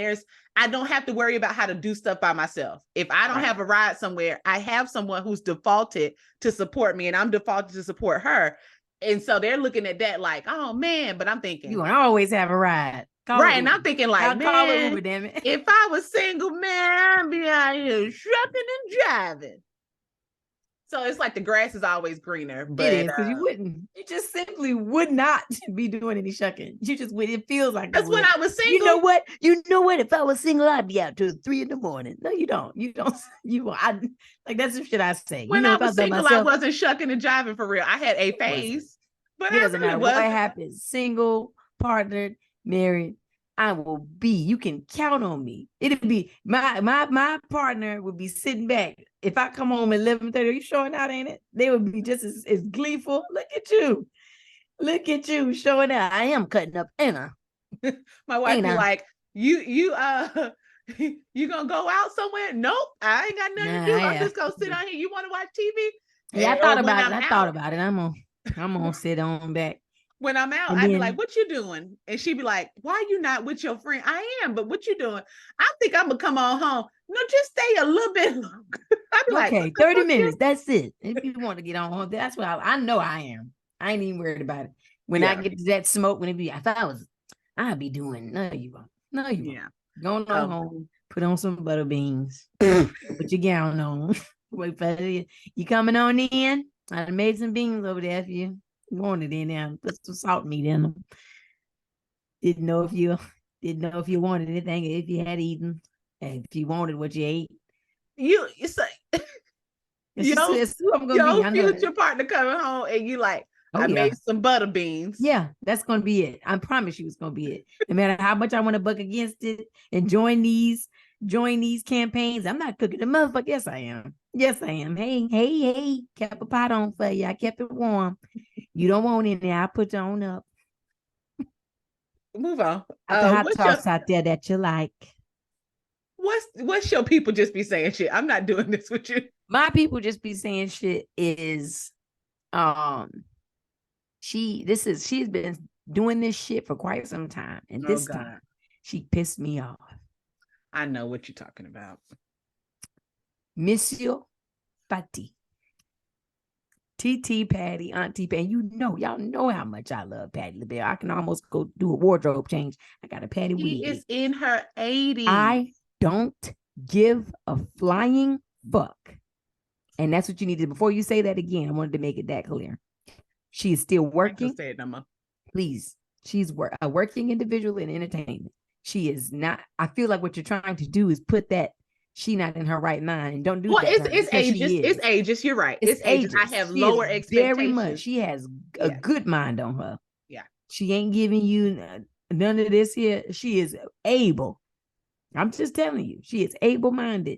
I don't have to worry about how to do stuff by myself. If I don't have a ride somewhere, I have someone who's defaulted to support me and I'm defaulted to support her. And so they're looking at that like, oh man, but I'm thinking. You want to always have a ride. And I'm thinking like, man, Uber, damn it. If I was single, man, I'd be out here trucking and driving. So it's like the grass is always greener. But it is, because you just simply would not be doing any shucking. You just would. It feels like that's when I was single. You know what? If I was single, I'd be out till 3 a.m. No, you don't. Like that's the shit I say. When I was single, I wasn't shucking and jiving for real. I had a phase, but it doesn't matter what happens. Single, partnered, married, I will be. You can count on me. It'll be my partner would be sitting back. If I come home at 11:30, are you showing out, ain't it? They would be just as gleeful. Look at you showing out. I am cutting up, Anna. My wife be like, you gonna go out somewhere? Nope, I ain't got nothing to do. I'm just gonna sit on here. You want to watch TV? Yeah, I thought about it. I'm gonna sit on back. When I'm out, I'd be like, what you doing? And she'd be like, why are you not with your friend? I am, but what you doing? I think I'm gonna come on home. No, just stay a little bit longer. I'd be okay, 30 minutes. That's it. If you want to get on home, that's what I know I am. I ain't even worried about it. When I get to that smoke, I'd be doing, no, you won't. No, you won't. Going on home, put on some butter beans, put your gown on. Wait for you coming on in. I made some beans over there for you. Wanted in there. Put some salt meat in them. Didn't know if you wanted anything, if you had eaten, and if you wanted what you ate. You say It's who I'm gonna be. your I know future that. partner coming home and you like, Oh I yeah. made some butter beans. Yeah, that's gonna be it. I promise you it's gonna be it. No matter how much I want to buck against it and join these campaigns, I'm not cooking the motherfucker. Yes, I am. Yes, I am. Hey, kept a pot on for you. I kept it warm. You don't want any, I'll put you on up. Move on. Got the hot What's sauce out there that you like. What's your people just be saying shit? I'm not doing this with you. My people just be saying shit is she's been doing this shit for quite some time. And this time she pissed me off. I know what you're talking about. Monsieur Fati. TT Patty, Auntie Patty. Y'all know how much I love Patty LaBelle. I can almost go do a wardrobe change. I got a Patty wig. She is in her 80s. I don't give a flying fuck. And that's what you needed. Before you say that again, I wanted to make it that clear. She is still working. Say it no more. Please. She's a working individual in entertainment. She is not. I feel like what you're trying to do is put that she not in her right mind, and don't do that. It's ages. It's ages. You're right. It's ages. I have lower expectations. Very much. She has a good mind on her. Yeah. She ain't giving you none of this here. She is able. I'm just telling you, she is able-minded,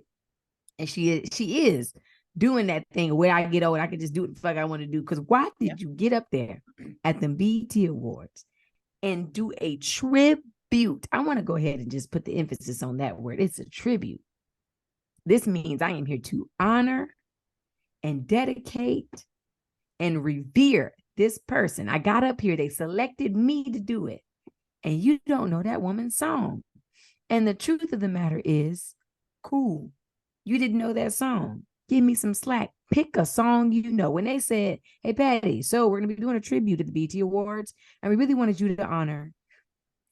and she is doing that thing where I get old, I can just do what the fuck I want to do. Because why did you get up there at the BET Awards and do a tribute? I want to go ahead and just put the emphasis on that word. It's a tribute. This means I am here to honor and dedicate and revere this person. I got up here. They selected me to do it. And you don't know that woman's song. And the truth of the matter is, cool. You didn't know that song. Give me some slack. Pick a song you know. When they said, hey, Patty, so we're going to be doing a tribute at the BET Awards, and we really wanted you to honor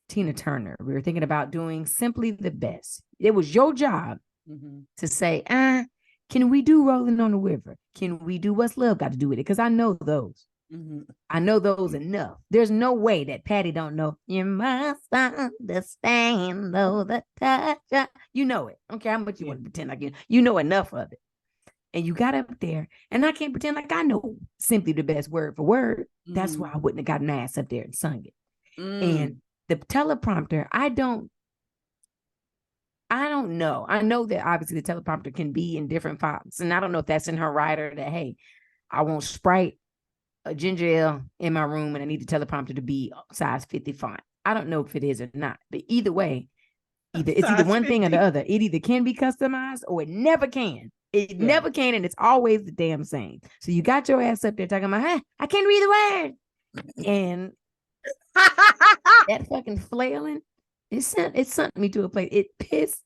Tina Turner. We were thinking about doing Simply the Best. It was your job to say, can we do Rolling on the River? Can we do What's Love Got to Do with It? Because I know those. I know those enough. There's no way that Patty don't know. You must understand, though, the touch. You know it. I don't care how much you want to pretend like you know enough of it. And you got up there, and I can't pretend like I know Simply the Best word for word. That's why I wouldn't have gotten my ass up there and sung it. And the teleprompter, I don't know. I know that obviously the teleprompter can be in different fonts, and I don't know if that's in her rider that, hey, I want Sprite, a ginger ale in my room, and I need the teleprompter to be size 50 font. I don't know if it is or not, but either way, it's either one thing or the other. It either can be customized or it never can. It never can, and it's always the damn same. So you got your ass up there talking about, hey, I can't read the word. And that fucking flailing, it sent me to a place. It pissed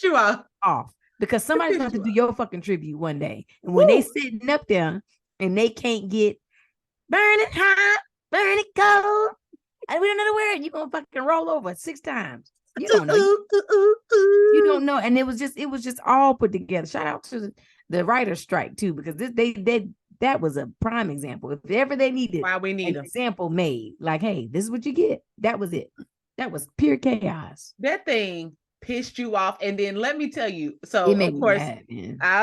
you off. Because somebody's going to do your fucking tribute one day. And when they sitting up there and they can't get burn it hot, burn it cold, and we don't know the word, you're going to fucking roll over 6 times. You don't know. You don't know. And it was just all put together. Shout out to the writer's strike too, because that was a prime example. If ever they needed an example made, like, hey, this is what you get. That was it. That was pure chaos. That thing pissed you off. And then let me tell you, so of course I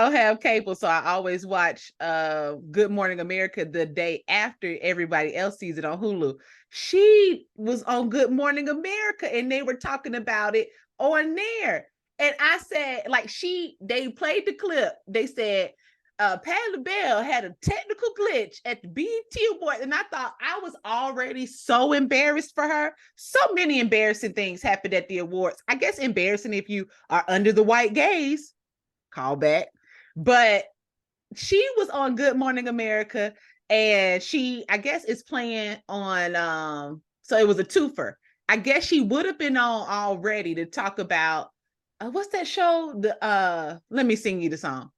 don't have cable, so I always watch Good Morning America the day after everybody else sees it on Hulu. She was on Good Morning America and they were talking about it on there. And I said, like, they played the clip. They said Patti LaBelle had a technical glitch at the BET Awards, and I thought I was already so embarrassed for her. So many embarrassing things happened at the awards. I guess embarrassing if you are under the white gaze, call back. But she was on Good Morning America, and she, I guess, is playing on, so it was a twofer. I guess she would have been on already to talk about, what's that show? Let me sing you the song.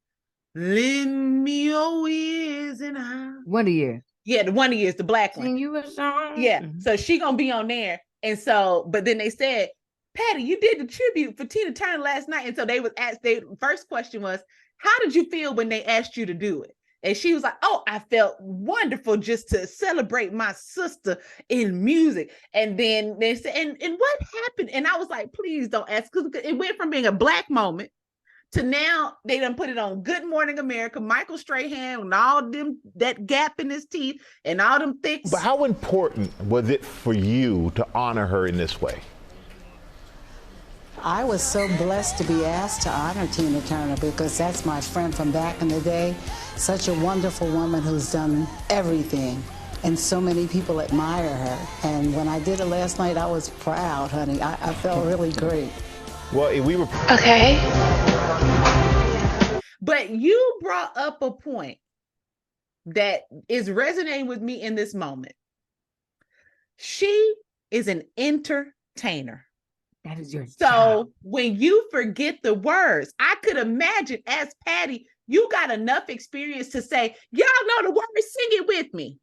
Lend me your ears and Wonder Years. Yeah, the Wonder Years, the black one. Sing you a song. Yeah, so she gonna be on there. And so, but then they said, Patty, you did the tribute for Tina Turner last night. And so they was asked, their first question was, how did you feel when they asked you to do it? And she was like, oh, I felt wonderful just to celebrate my sister in music. And then they said, and what happened? And I was like, please don't ask, because it went from being a Black moment to now they done put it on Good Morning America, Michael Strahan, and all them, that gap in his teeth and all them thick. But how important was it for you to honor her in this way? I was so blessed to be asked to honor Tina Turner because that's my friend from back in the day. Such a wonderful woman who's done everything, and so many people admire her. And when I did it last night, I was proud, honey. I felt really great. Well, we were... Okay. But you brought up a point that is resonating with me in this moment. She is an entertainer. That is your So job. when you forget the words, I could imagine as Patty, you got enough experience to say, y'all know the words, sing it with me.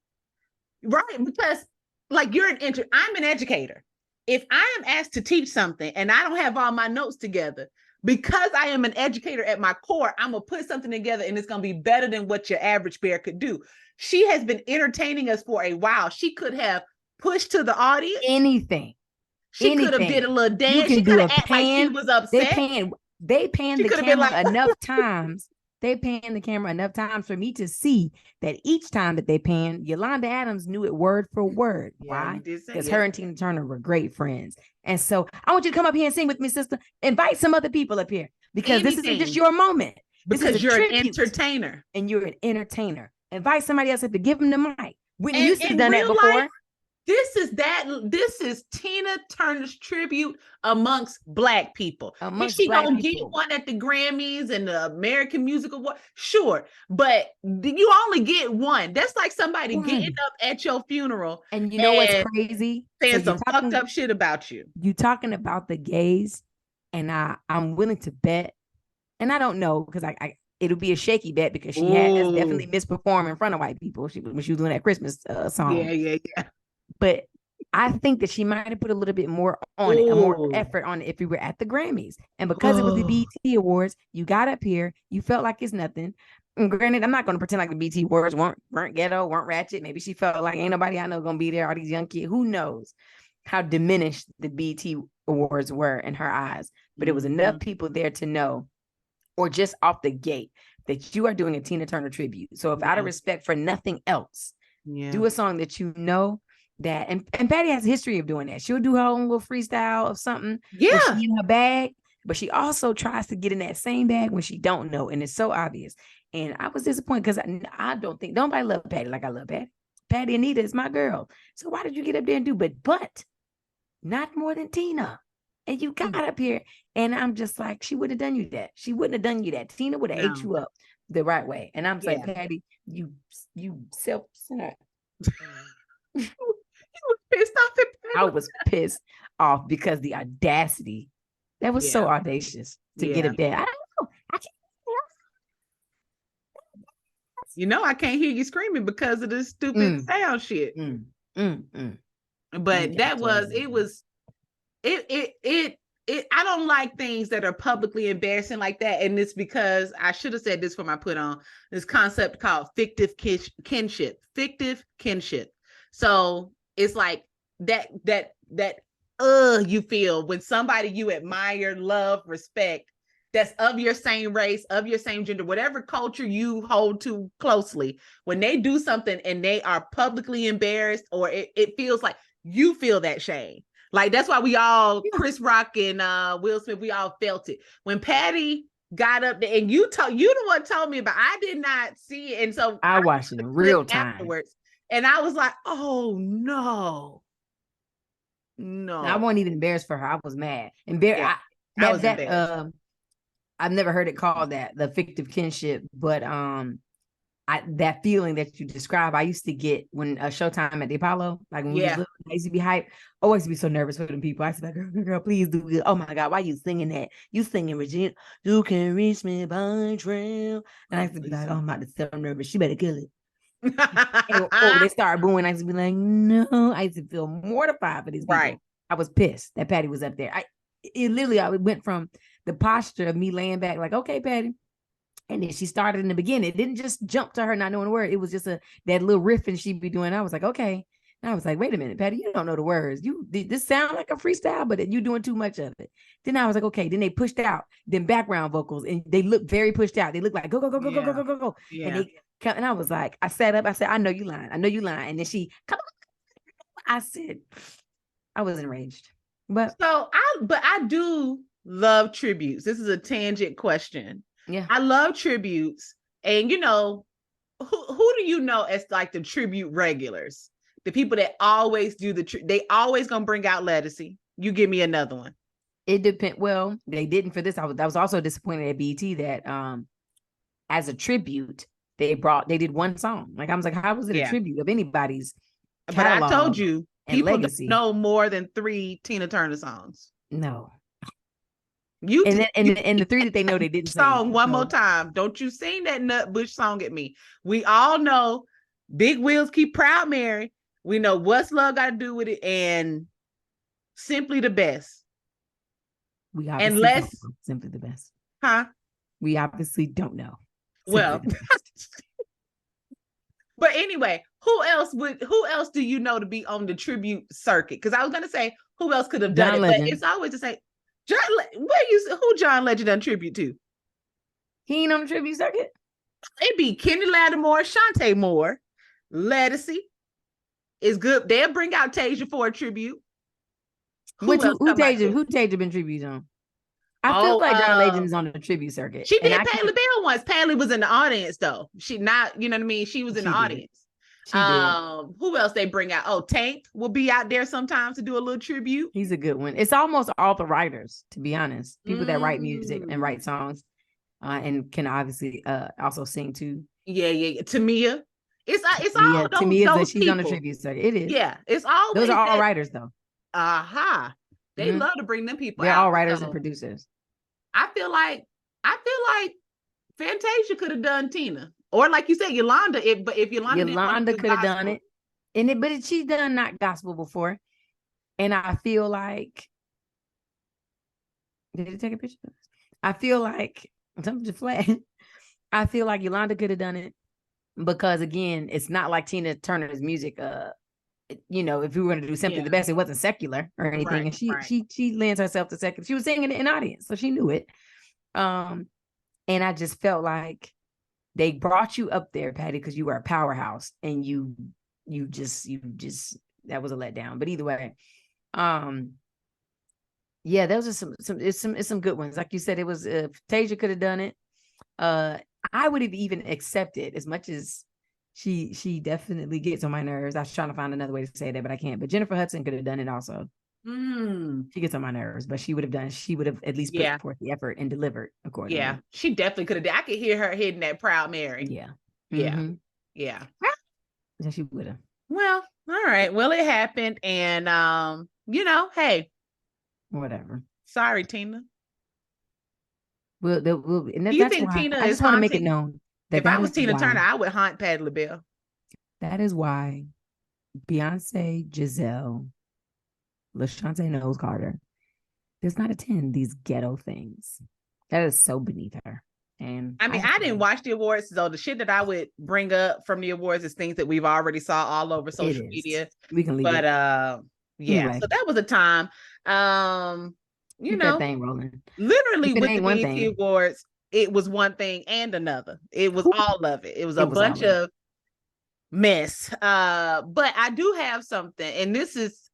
Right? Because like I'm an educator. If I am asked to teach something and I don't have all my notes together, because I am an educator at my core, I'm going to put something together and it's going to be better than what your average bear could do. She has been entertaining us for a while. She could have pushed to the audience. Anything. She could have did a little dance. She could have acted like she was upset. They panned the camera enough times. They panned the camera enough times for me to see that each time that they panned, Yolanda Adams knew it word for word. Why? Because her and Tina Turner were great friends. And so I want you to come up here and sing with me, sister. Invite some other people up here because this isn't just your moment. Because you're an entertainer. And you're an entertainer. Invite somebody else up to give them the mic. Whitney used to have done that before. This is Tina Turner's tribute amongst Black people. Is she gonna get one at the Grammys and the American Music Award? Sure, but you only get one. That's like somebody getting up at your funeral. And you know what's crazy? Saying some fucked up shit about you. You talking about the gays, and I'm willing to bet, and I don't know because it'll be a shaky bet because she has definitely misperformed in front of white people. When she was doing that Christmas song. Yeah. But I think that she might have put a little bit more on it, more effort on it if we were at the Grammys. And because it was the BET Awards, you got up here, you felt like it's nothing. And granted, I'm not going to pretend like the BET Awards weren't ghetto, weren't ratchet. Maybe she felt like ain't nobody I know going to be there, all these young kids. Who knows how diminished the BET Awards were in her eyes. But it was enough people there to know, or just off the gate, that you are doing a Tina Turner tribute. So if out of respect for nothing else, do a song that you know, that and Patty has a history of doing that. She'll do her own little freestyle of something she in her bag, but she also tries to get in that same bag when she don't know, and it's so obvious. And I was disappointed because I don't think nobody love Patty like I love Patty. Patty Anita is my girl. So why did you get up there and do but not more than Tina? And you got up here, and I'm just like, she would have done you that. She wouldn't have done you that. Tina would have ate you up the right way. And I'm like, Patty, you self-centered. Pissed off at I was pissed off because the audacity, that was so audacious to get up there. I don't know. I can't hear you screaming because of this stupid sound shit. But that was it. I don't like things that are publicly embarrassing like that. And it's because I should have said this for my put on this concept called fictive kinship. So it's like that you feel when somebody you admire, love, respect, that's of your same race, of your same gender, whatever culture you hold to closely, when they do something and they are publicly embarrassed, or it feels like you feel that shame. Like that's why we all, Chris Rock and Will Smith, we all felt it. When Patty got up there, and you the one told me about, I did not see it. And so I watched it in real time afterwards. And I was like, oh no. I wasn't even embarrassed for her. I was mad. I was embarrassed. I've never heard it called that, the fictive kinship, but that feeling that you describe, I used to get when Showtime at the Apollo, like when we was little, I used to be hyped. I used to be so nervous for them people. I used to be like, girl, please do good. Oh my God, why you singing that? You singing Regina, you can reach me by trail. And I used to be like, oh, I'm about to so nervous. She better kill it. And, they started booing. I used to be like, no. I used to feel mortified for these people. Right. I was pissed that Patty was up there. I went from the posture of me laying back, like, okay, Patty, And then she started in the beginning. It didn't just jump to her not knowing the word. It was just that little riff and she'd be doing. I was like, okay. And I was like, wait a minute, Patty, you don't know the words. This sound like a freestyle, but you doing too much of it. Then I was like, okay. Then they pushed out then background vocals and they look very pushed out. They look like go, go, go, go, go, go, go, go, go. Yeah. And I was like, I sat up, I said, I know you lying. I know you lying. And then she come on. I said, I was enraged. But I do love tributes. This is a tangent question. Yeah. I love tributes. And you know, who do you know as like the tribute regulars? The people that always do they always gonna bring out Ledisi. You give me another one. It depends. Well, they didn't for this. I was also disappointed at BET that as a tribute, they did one song. Like I was like, how was it a tribute of anybody's catalog? But I told you, people legacy. don't know more than 3 Tina Turner songs. No. And the 3 that they know they didn't song one more time. Don't you sing that Nut Bush song at me. We all know Big Wheels Keep Proud Mary. We know What's Love Got to Do with It and Simply the Best. We obviously Simply the Best. Huh? We obviously don't know. Well, but anyway, who else do you know to be on the tribute circuit? Because I was gonna say who else could have done John it, Legend. but it's always to say who John Legend done tribute to? He ain't on the tribute circuit. It'd be Kenny Lattimore, Shantae Moore, Ledisi is good. They'll bring out Tasia for a tribute. Who Tasia been tribute on? I feel like John Legend is on the tribute circuit. She did Patti LaBelle once. Patti was in the audience though. She not, you know what I mean? She was in the audience. Who else they bring out? Oh, Tank will be out there sometimes to do a little tribute. He's a good one. It's almost all the writers, to be honest. People that write music and write songs, and can obviously also sing too. Yeah. Tamia. It's all those Tamia's she's people. on the tribute circuit. It is. Yeah, it's all those are all writers though. They love to bring them people. They're out, all writers and producers. I feel like Fantasia could have done Tina, or like you said, Yolanda. If Yolanda could have done it, but she's done not gospel before, and I feel like did it take a picture? I feel like something just flat. I feel like Yolanda could have done it because again, it's not like Tina Turner's music. You know, if we were going to do Simply the Best, it wasn't secular or anything. And she lends herself to secular. She was singing it in audience, so she knew it. And I just felt like they brought you up there, Patty, because you were a powerhouse, and you just that was a letdown. But either way, yeah, those are some good ones. Like you said, it was Tasia could have done it. I would have even accepted, as much as she definitely gets on my nerves. I was trying to find another way to say that, but I can't. But Jennifer Hudson could have done it also. She gets on my nerves, but she would have at least put forth the effort and delivered accordingly. Yeah, she definitely could have. I could hear her hitting that Proud Mary. Yeah. Yeah, she would have. Well, all right. Well, it happened, and hey, whatever. Sorry, Tina. And do you think Tina I just want to make it known that if I was Tina Turner, I would haunt Patti LaBelle. That is why Beyonce, Giselle, LaShante Knowles Carter does not attend these ghetto things. That is so beneath her. And I mean, I didn't watch the awards, so the shit that I would bring up from the awards is things that we've already saw all over social media. We can leave it. Anyway. So that was a time. Keep that thing rolling. Literally with the BET Awards, it was one thing and another. It was all of it. It was a bunch of mess. But I do have something, and this is,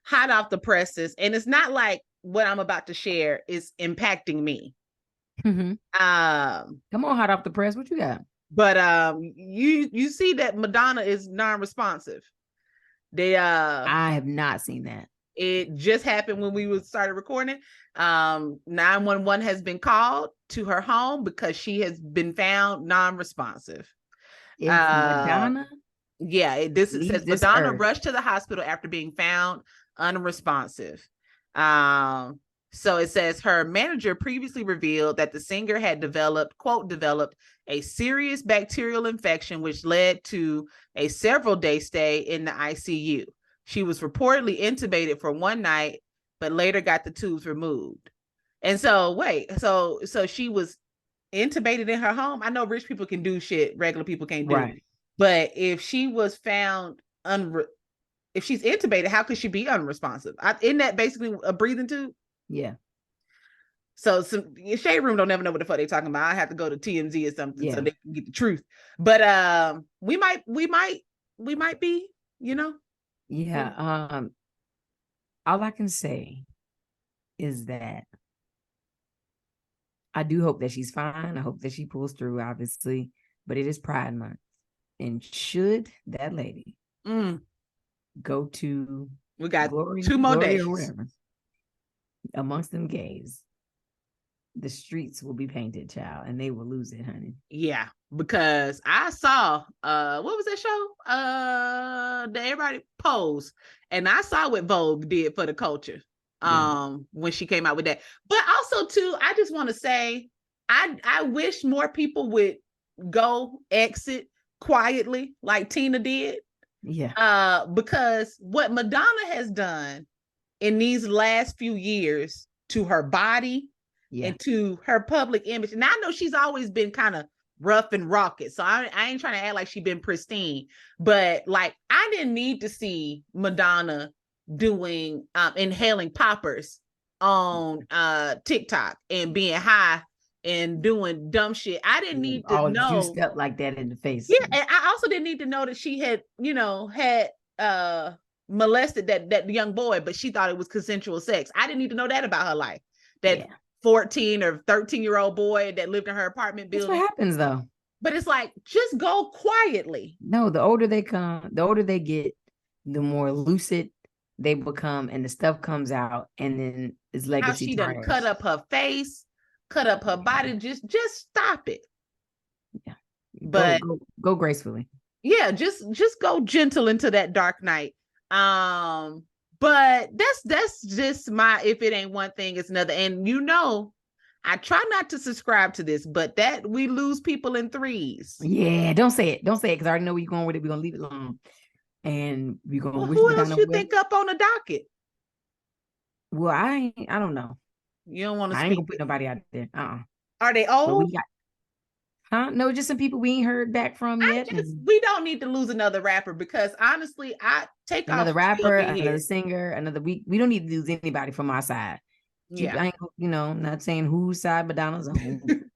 hot off the presses, and it's not like what I'm about to share is impacting me. Come on, hot off the press. What you got? But you see that Madonna is non-responsive. I have not seen that. It just happened when we started recording. 911 has been called to her home because she has been found non-responsive. Madonna? Yeah, it says Madonna rushed to the hospital after being found unresponsive. So it says her manager previously revealed that the singer had developed a serious bacterial infection, which led to a several-day stay in the ICU. She was reportedly intubated for one night, but later got the tubes removed. And so, so she was intubated in her home, I know rich people can do shit regular people can't do. Right. But if she was found if she's intubated, how could she be unresponsive? Isn't that basically a breathing tube? Yeah. So some Shade Room don't ever know what the fuck they talking about. I have to go to TMZ or something so Yeah. they can get the truth. But we might be, you know. Yeah. All I can say is that I do hope that she's fine. I hope that she pulls through, obviously, but it is Pride Month. And should that lady go to we got Glory, 2 more Glory days or whatever, amongst them gays, the streets will be painted, child, and they will lose it, honey. Yeah, because I saw what was that show? That everybody Pose, and I saw what Vogue did for the culture when she came out with that. But also too, I just want to say I wish more people would go exit quietly like Tina did. Yeah. Because what Madonna has done in these last few years to her body and to her public image, and I know she's always been kind of rough and rocket, so I ain't trying to act like she's been pristine, but like I didn't need to see Madonna doing inhaling poppers on TikTok and being high and doing dumb shit. I didn't need to all know juiced up like that in the face. Yeah, and I also didn't need to know that she had, had molested that young boy, but she thought it was consensual sex. I didn't need to know that about her life. That 14 or 13-year-old boy that lived in her apartment building. That's what happens though. But it's like, just go quietly. No, the older they get, the more lucid they become, and the stuff comes out, and then it's legacy. How she done cut up her face, cut up her body. Just stop it. Yeah, but go gracefully. Yeah, just go gentle into that dark night. But that's just my, if it ain't one thing, it's another. And I try not to subscribe to this, but that we lose people in threes. Yeah, don't say it because I already know where you're going with it. We're gonna leave it alone, and we're gonna. Well, who else you think up on the docket? Well, I don't know. You don't want to. I ain't gonna put nobody out there. Are they old? No, just some people we ain't heard back from yet. We don't need to lose another rapper, because honestly, I take another rapper, another singer, another. We don't need to lose anybody from our side. I ain't, not saying whose side Madonna's on.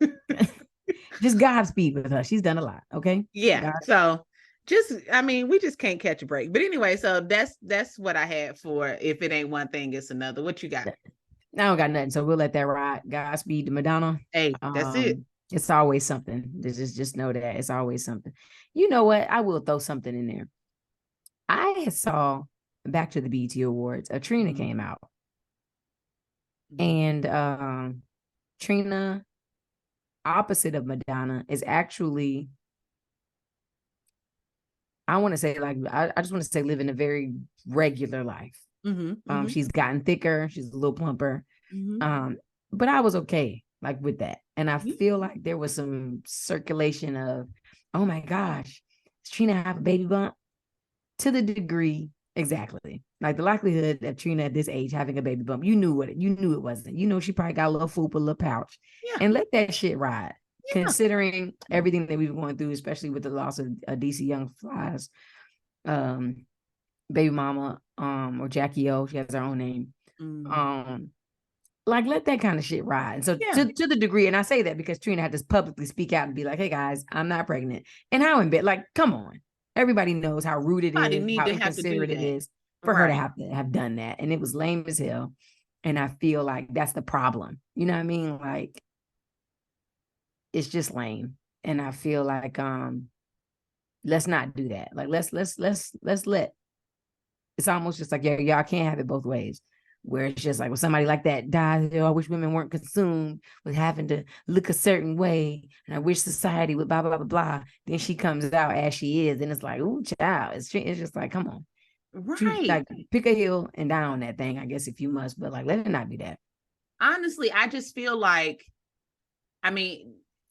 Just Godspeed with her. She's done a lot. Okay. Yeah. So we just can't catch a break. But anyway, so that's what I had for if it ain't one thing, it's another. What you got? I don't got nothing. So we'll let that ride. Godspeed to Madonna. Hey, that's it. It's always something. Just know that it's always something. You know what? I will throw something in there. I saw back to the BET Awards. Trina came out. And Trina, opposite of Madonna, is actually, I want to say, like, I just want to say, living a very regular life. She's gotten thicker, she's a little plumper. But I was okay, like, with that. And I feel like there was some circulation of, oh my gosh, does Trina have a baby bump? To the degree, exactly. Like the likelihood of Trina at this age having a baby bump, you knew it wasn't. She probably got a little fupa, a little pouch. And let that shit ride. Considering everything that we've gone through, especially with the loss of DC Young Fly's baby mama, or Jackie O, she has her own name. Like, let that kind of shit ride. And so to the degree, and I say that because Trina had to publicly speak out and be like, hey guys, I'm not pregnant. And how in bed, like, come on. Everybody knows how rude it is, how inconsiderate it is for her to have done that. And it was lame as hell. And I feel like that's the problem. You know what I mean? Like, it's just lame. And I feel like let's not do that. Like, let's let, it's almost just like, y'all can't have it both ways. Where it's just like, when somebody like that dies, I wish women weren't consumed with having to look a certain way, and I wish society would blah, blah, blah, blah. Then she comes out as she is, and it's like, ooh, child. It's just like, come on. Right. Like, pick a hill and die on that thing, I guess, if you must, but like, let it not be that. Honestly, I just feel like,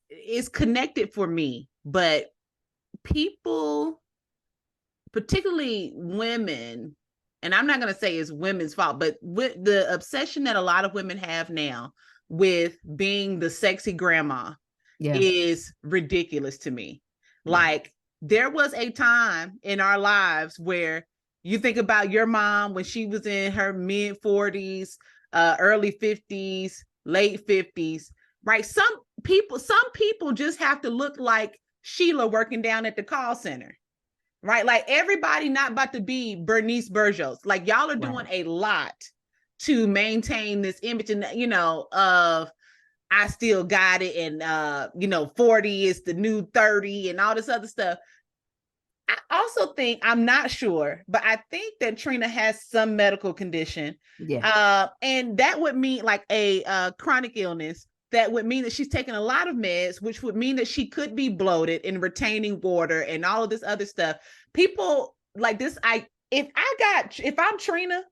it's connected for me, but people, particularly women, and I'm not going to say it's women's fault, but with the obsession that a lot of women have now with being the sexy grandma, is ridiculous to me. Yeah. Like, there was a time in our lives where you think about your mom when she was in her mid 40s, early 50s, late 50s, right? Some people just have to look like Sheila working down at the call center, right? Like, everybody not about to be Bernice Burgos. Like, y'all are doing a lot to maintain this image, and of I still got it, and 40 is the new 30 and all this other stuff. I also think, I'm not sure, but I think that Trina has some medical condition. Yeah. And that would mean like a chronic illness. That would mean that she's taking a lot of meds, which would mean that she could be bloated and retaining water and all of this other stuff. People like this, if I'm Trina,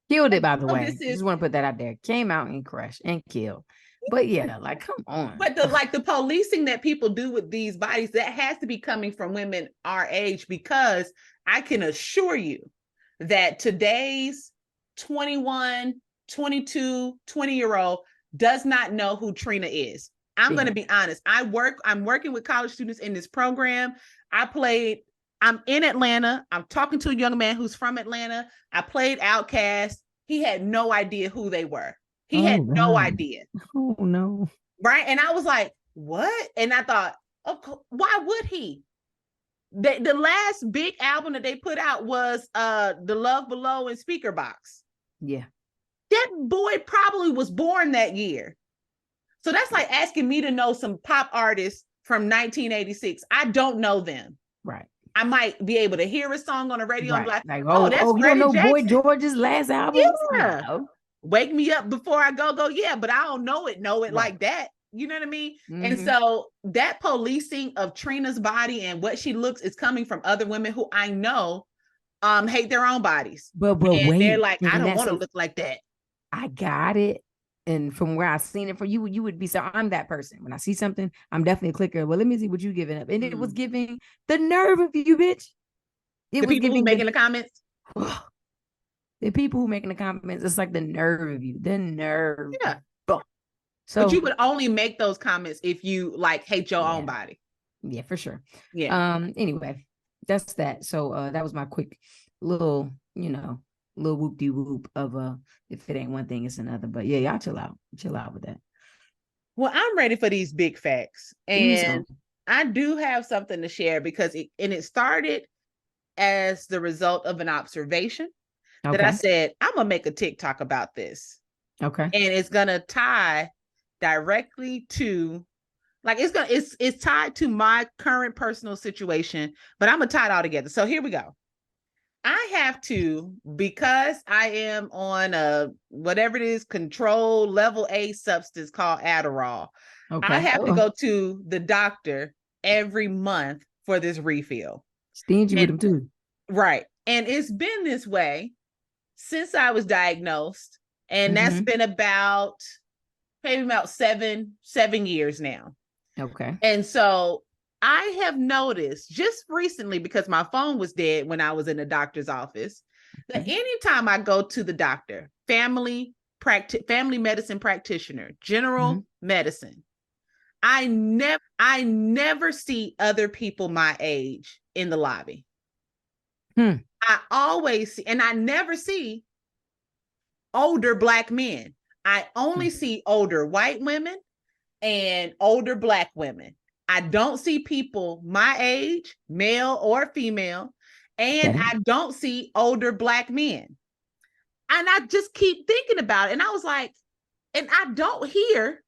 Killed it, by the way. this is, Just want to put that out there. Came out and crushed and killed. But yeah, like, come on. but the policing that people do with these bodies, that has to be coming from women our age, because I can assure you that today's 21, 22, 20-year-old does not know who Trina is. I'm going to be honest. I'm working with college students in this program. I'm in Atlanta. I'm talking to a young man who's from Atlanta. I played Outkast. He had no idea who they were. He had no idea. Oh, no. Right. And I was like, what? And I thought, why would he? The last big album that they put out was The Love Below and Speaker Box. Yeah. That boy probably was born that year. So that's like asking me to know some pop artists from 1986. I don't know them. Right. I might be able to hear a song on the radio and be like, that's you don't know Boy George's last album? Yeah. No. Wake me up before I go. Yeah, but I don't know it like that. You know what I mean? Mm-hmm. And so that policing of Trina's body and what she looks is coming from other women who I know hate their own bodies. But wait, they're like, I don't want to look like that. I got it. And from where I've seen it, for you would be, so I'm that person. When I see something, I'm definitely a clicker. Well, let me see what you giving up. And it was giving the nerve of you, bitch. The people who making the comments. The people who making the comments, it's like the nerve of you. The nerve. Yeah. So, but you would only make those comments if you like hate your own body. Yeah, for sure. Yeah. Anyway, that's that. So that was my quick little, little whoop-de-whoop of if it ain't one thing, it's another. But yeah, y'all chill out with that. Well, I'm ready for these big facts. And I do have something to share because it started as the result of an observation that I said, I'm gonna make a TikTok about this. Okay. And it's gonna tie directly to, like, it's tied to my current personal situation, but I'm gonna tie it all together. So here we go. I have to, because I am on a whatever it is, control level A substance called Adderall. Okay. I have to go to the doctor every month for this refill. Stingy with them too. Right. And it's been this way since I was diagnosed. And that's been maybe about seven years now. Okay. And so I have noticed just recently, because my phone was dead when I was in the doctor's office, that anytime I go to the doctor, family medicine practitioner, general medicine, I never see other people my age in the lobby. I always see, and I never see older Black men. I only see older white women and older Black women. I don't see people my age, male or female, and I don't see older Black men. And I just keep thinking about it. And I was like, and I don't hear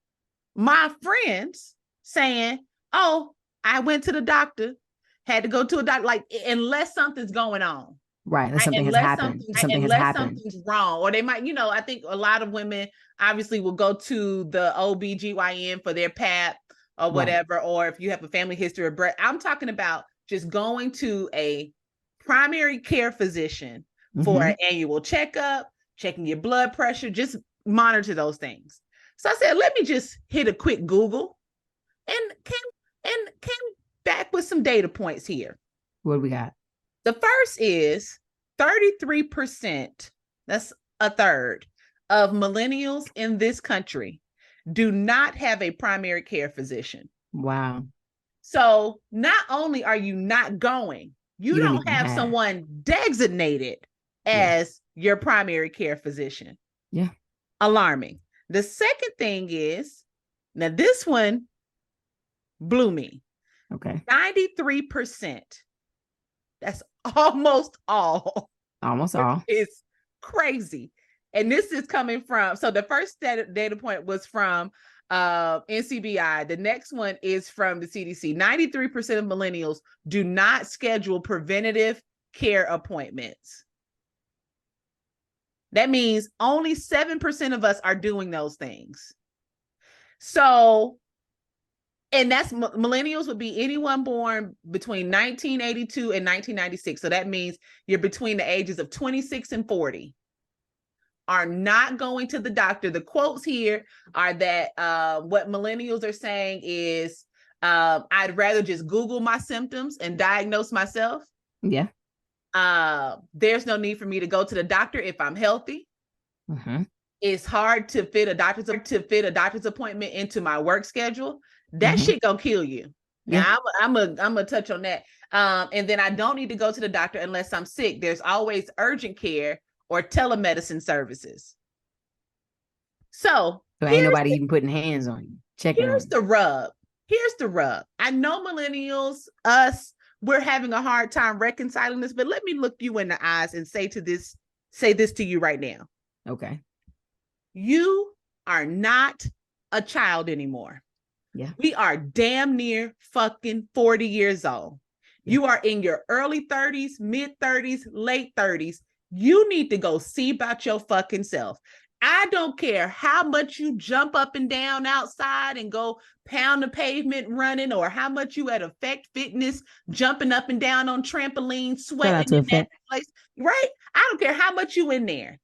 my friends saying, oh, I went to the doctor, had to go to a doctor, like, unless something's going on. Right. Unless something has happened. Unless something's wrong. Or they might, I think a lot of women obviously will go to the OBGYN for their PAP or whatever. Right. Or if you have a family history of breast. I'm talking about just going to a primary care physician for an annual checkup, checking your blood pressure, just monitor those things. So I said, let me just hit a quick Google and came back with some data points here. What do we got? The first is 33%, that's a third, of millennials in this country do not have a primary care physician. Wow. So not only are you not going, you You don't don't even have have. someone designated as your primary care physician. Yeah. Alarming. The second thing is, now this one blew me. Okay. 93%. That's almost all. Almost all. It's crazy. And this is coming from, so the first data point was from NCBI. The next one is from the CDC. 93% of millennials do not schedule preventative care appointments. That means only 7% of us are doing those things. So, and that's millennials would be anyone born between 1982 and 1996. So that means you're between the ages of 26 and 40. Are not going to the doctor. The quotes here are that what millennials are saying is, I'd rather just Google my symptoms and diagnose myself. Yeah. There's no need for me to go to the doctor if I'm healthy. Mm-hmm. It's hard to fit a doctor's appointment into my work schedule. That shit gonna kill you. Now I'm gonna touch on that. And then I don't need to go to the doctor unless I'm sick. There's always urgent care or telemedicine services. So ain't nobody even putting hands on you. Here's the rub. I know millennials, us, we're having a hard time reconciling this, but let me look you in the eyes and say this to you right now. Okay. You are not a child anymore. Yeah. We are damn near fucking 40 years old. Yeah. You are in your early 30s, mid 30s, late 30s. You need to go see about your fucking self. I don't care how much you jump up and down outside and go pound the pavement running, or how much you at Effect Fitness jumping up and down on trampolines, sweating in that place, right? I don't care how much you in there.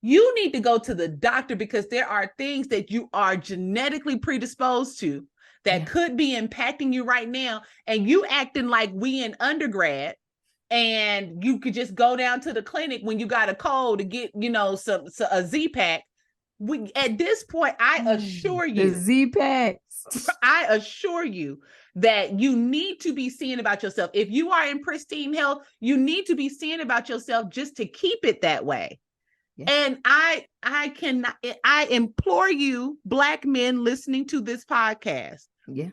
You need to go to the doctor because there are things that you are genetically predisposed to that could be impacting you right now. And you acting like we in undergrad and you could just go down to the clinic when you got a cold to get, a Z-Pack. At this point, I assure you, the Z-Packs. I assure you that you need to be seeing about yourself. If you are in pristine health, you need to be seeing about yourself just to keep it that way. Yeah. And I implore you, Black men listening to this podcast,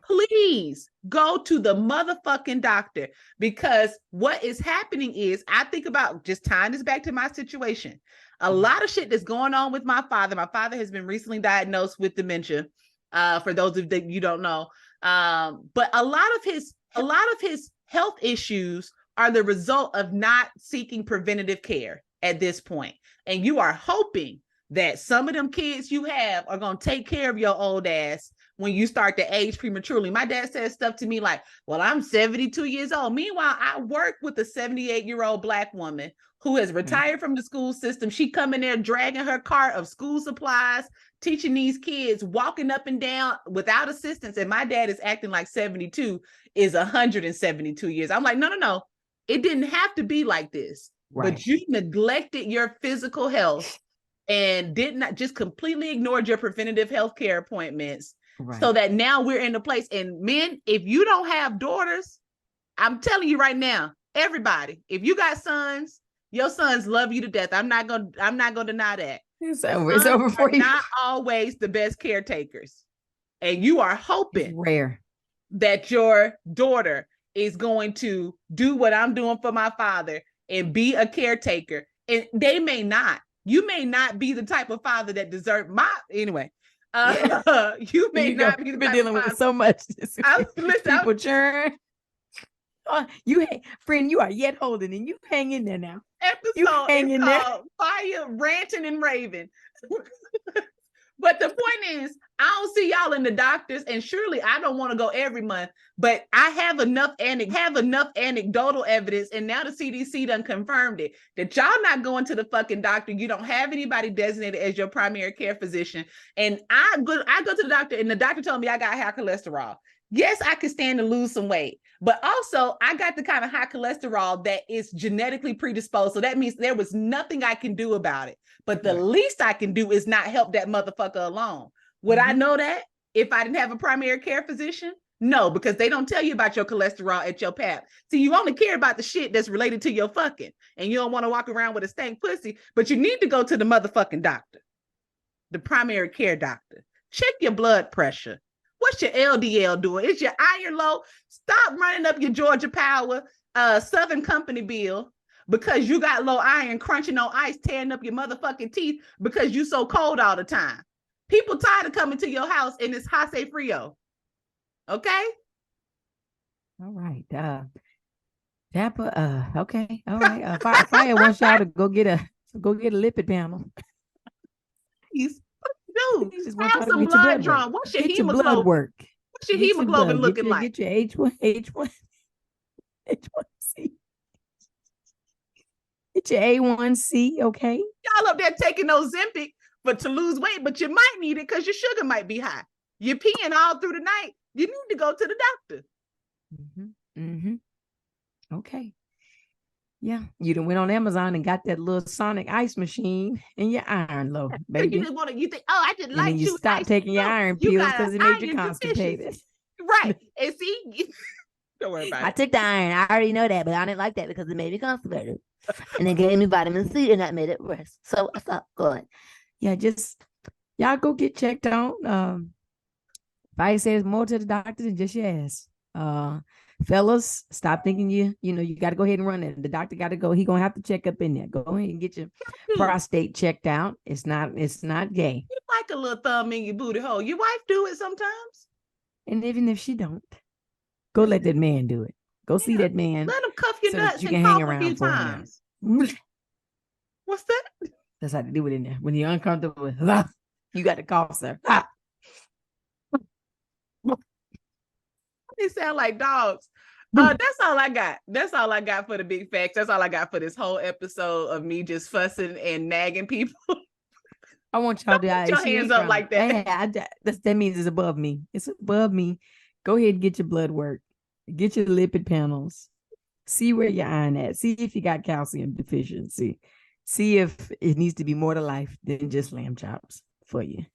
please go to the motherfucking doctor, because what is happening is, I think about, just tying this back to my situation, a lot of shit that's going on with my father. My father has been recently diagnosed with dementia, for those of you don't know. But a lot of his health issues are the result of not seeking preventative care at this point. And you are hoping that some of them kids you have are going to take care of your old ass when you start to age prematurely. My dad says stuff to me like, well, I'm 72 years old. Meanwhile, I work with a 78-year-old Black woman who has retired from the school system. She come in there dragging her cart of school supplies, teaching these kids, walking up and down without assistance. And my dad is acting like 72 is 172 years. I'm like, no. It didn't have to be like this. Right. But you neglected your physical health and did not, just completely ignored your preventative health care appointments. Right. So that now we're in a place. And men, if you don't have daughters, I'm telling you right now, everybody, if you got sons, your sons love you to death. I'm not gonna deny that. It's over for you. Not always the best caretakers. And you are hoping it's rare that your daughter is going to do what I'm doing for my father and be a caretaker. And they may not. You may not be the type of father that deserves anyway. You may not be the been type dealing of with so much. People churn. Friend, you are yet holding, and you hang in there now. Episode is called Fire, Ranting, and Raving. But the point is, I don't see y'all in the doctors, and surely I don't want to go every month, but I have enough anecdotal evidence, and now the CDC done confirmed it, that y'all not going to the fucking doctor. You don't have anybody designated as your primary care physician. And I go to the doctor, and the doctor told me I got high cholesterol. Yes, I could stand to lose some weight, but also I got the kind of high cholesterol that is genetically predisposed. So that means there was nothing I can do about it. But the least I can do is not help that motherfucker alone. Would I know that if I didn't have a primary care physician? No, because they don't tell you about your cholesterol at your pap. See, you only care about the shit that's related to your fucking, and you don't want to walk around with a stank pussy, but you need to go to the motherfucking doctor, the primary care doctor. Check your blood pressure. What's your LDL doing? Is your iron low? Stop running up your Georgia Power Southern Company bill because you got low iron, crunching on ice, tearing up your motherfucking teeth because you so cold all the time. People tired of coming to your house and it's Jose Frio. Okay? All right. Tampa, okay. All right. Fire wants y'all to go get a lipid panel. He's dude, He just wants have y'all to some get your blood blood drawn. work. What's your Get your blood hemoglobin? work. What's your Get hemoglobin blood. looking like? Get your H1C. Get your A1C, okay? Y'all up there taking Ozempic to lose weight, but you might need it because your sugar might be high. You're peeing all through the night. You need to go to the doctor. Okay. Yeah, you done went on Amazon and got that little sonic ice machine and your iron low, baby. You think, oh, I just like then you stop taking your iron pills because it made you constipated. Right. And see, don't worry about it. I took the iron. I already know that, but I didn't like that because it made me constipated. And it gave me vitamin C and that made it worse. So I stopped going. Yeah, just y'all go get checked on. If says more to the doctor than just your ass. Fellas, stop thinking you got to go ahead and run it. The doctor got to go. He gonna have to check up in there. Go ahead and get your prostate checked out. It's not gay. You like a little thumb in your booty hole. Your wife do it sometimes. And even if she don't, go let that man do it. Go see that man. Let him cuff your nuts you and can hang cough a few around for times. What's that? That's how to do it in there. When you're uncomfortable, you got to cough, sir. They sound like dogs. That's all I got. That's all I got for the big facts. That's all I got for this whole episode of me just fussing and nagging people. I want y'all to put your hands up like that. That means it's above me. It's above me. Go ahead and get your blood work. Get your lipid panels. See where your iron at. See if you got calcium deficiency. See if it needs to be more to life than just lamb chops for you.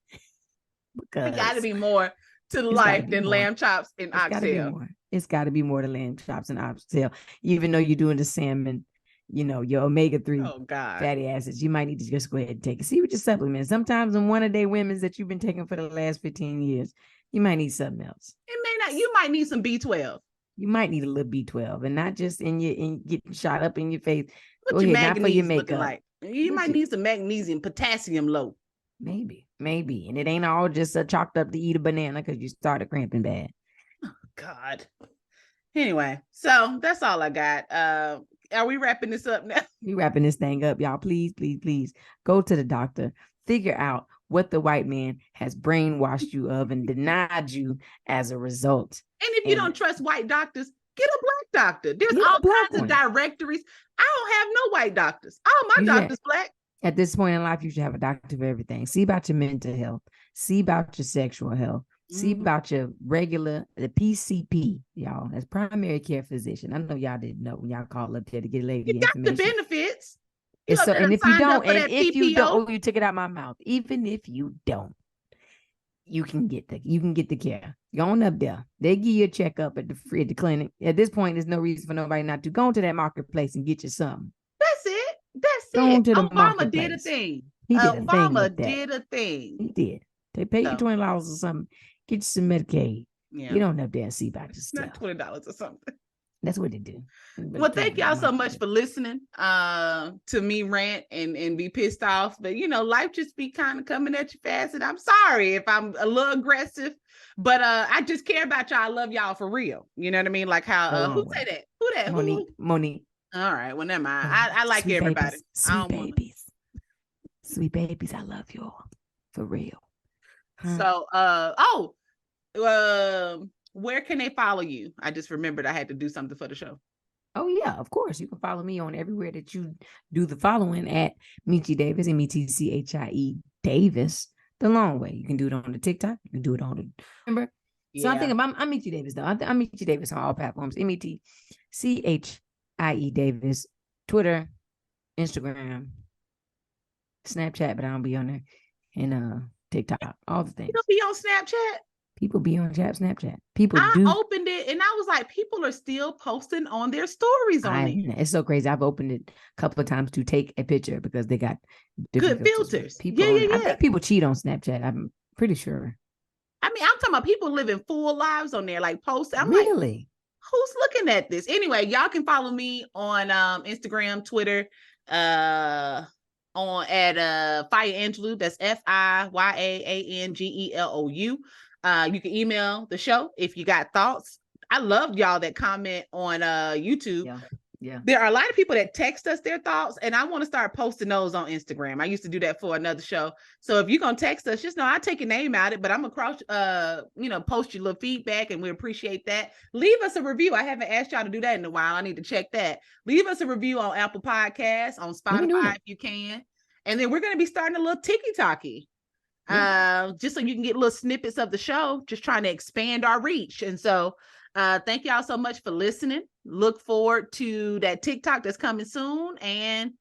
Because it got to be more to life than lamb chops and oxtail. It's got to be more than lamb chops and oxtail. Even though you're doing the salmon, your omega-3 fatty acids, you might need to just go ahead and take it. See what your supplements. Sometimes in one a day women's that you've been taking for the last 15 years, you might need something else. It may not. You might need some B12. You might need a little B12 and not just in getting shot up in your face. What your magnesium looking like? You might need some magnesium, potassium low. Maybe. And it ain't all just chalked up to eat a banana because you started cramping bad. Oh, God. Anyway, so that's all I got. Are we wrapping this up now? We wrapping this thing up, y'all. Please go to the doctor. Figure out what the white man has brainwashed you of and denied you as a result. And if you don't trust white doctors, get a black doctor. There's all kinds of directories. I don't have no white doctors. All my doctors black. At this point in life, you should have a doctor for everything. See about your mental health. See about your sexual health. See about your the PCP, y'all. That's primary care physician. I know y'all didn't know when y'all called up there to get lady information. You got the benefits. And if you don't, you took it out my mouth. Even if you don't, you can get the care. Go on up there. They give you a checkup at the clinic. At this point, there's no reason for nobody not to go into that marketplace and get you something. That's it. Obama did a thing. Obama did a thing. He did. They pay you $20 or something. Get you some Medicaid. Yeah. You don't know there and see about yourself. Not $20 or something. That's what they do. Well, thank y'all so much for listening to me rant and be pissed off. But life just be kind of coming at you fast. And I'm sorry if I'm a little aggressive, but I just care about y'all. I love y'all for real. You know what I mean? Like how who say that? Who that? Monique. All right. Well, never mind. I like everybody. Sweet babies. I love you all for real. So, where can they follow you? I just remembered I had to do something for the show. Oh yeah, of course. You can follow me on everywhere that you do the following at Michi Davis, METCHIE Davis, the long way. You can do it on the TikTok. You can do it on the remember. Yeah. So I'm thinking I'm Michi Davis though. I'm Michi Davis on all platforms. METCHIE Davis, Twitter, Instagram, Snapchat, but I don't be on there, and TikTok, all the things. You don't be on Snapchat? People be on Snapchat. People I do. opened it and I was like, people are still posting on their stories on it. It's so crazy. I've opened it a couple of times to take a picture because they got different Good filters. filters. People I think people cheat on Snapchat. I'm pretty sure. I mean, I'm talking about people living full lives on there, like posting. I'm really? like, who's looking at this? Anyway, y'all can follow me on Instagram, Twitter, on at Fire Angelou. That's FIYAANGELOU. You can email the show if you got thoughts. I love y'all that comment on YouTube. Yeah. There are a lot of people that text us their thoughts, and I want to start posting those on Instagram. I used to do that for another show. So if you're gonna text us, just know I take your name out of it, but I'm gonna post your little feedback, and we appreciate that. Leave us a review. I haven't asked y'all to do that in a while. I need to check that. Leave us a review on Apple Podcasts, on Spotify if you can. And then we're gonna be starting a little tiki-talkie. Just so you can get little snippets of the show, just trying to expand our reach. And so thank y'all so much for listening. Look forward to that TikTok that's coming soon, and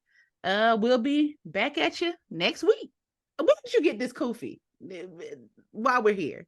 we'll be back at you next week. Where did you get this kufi while we're here?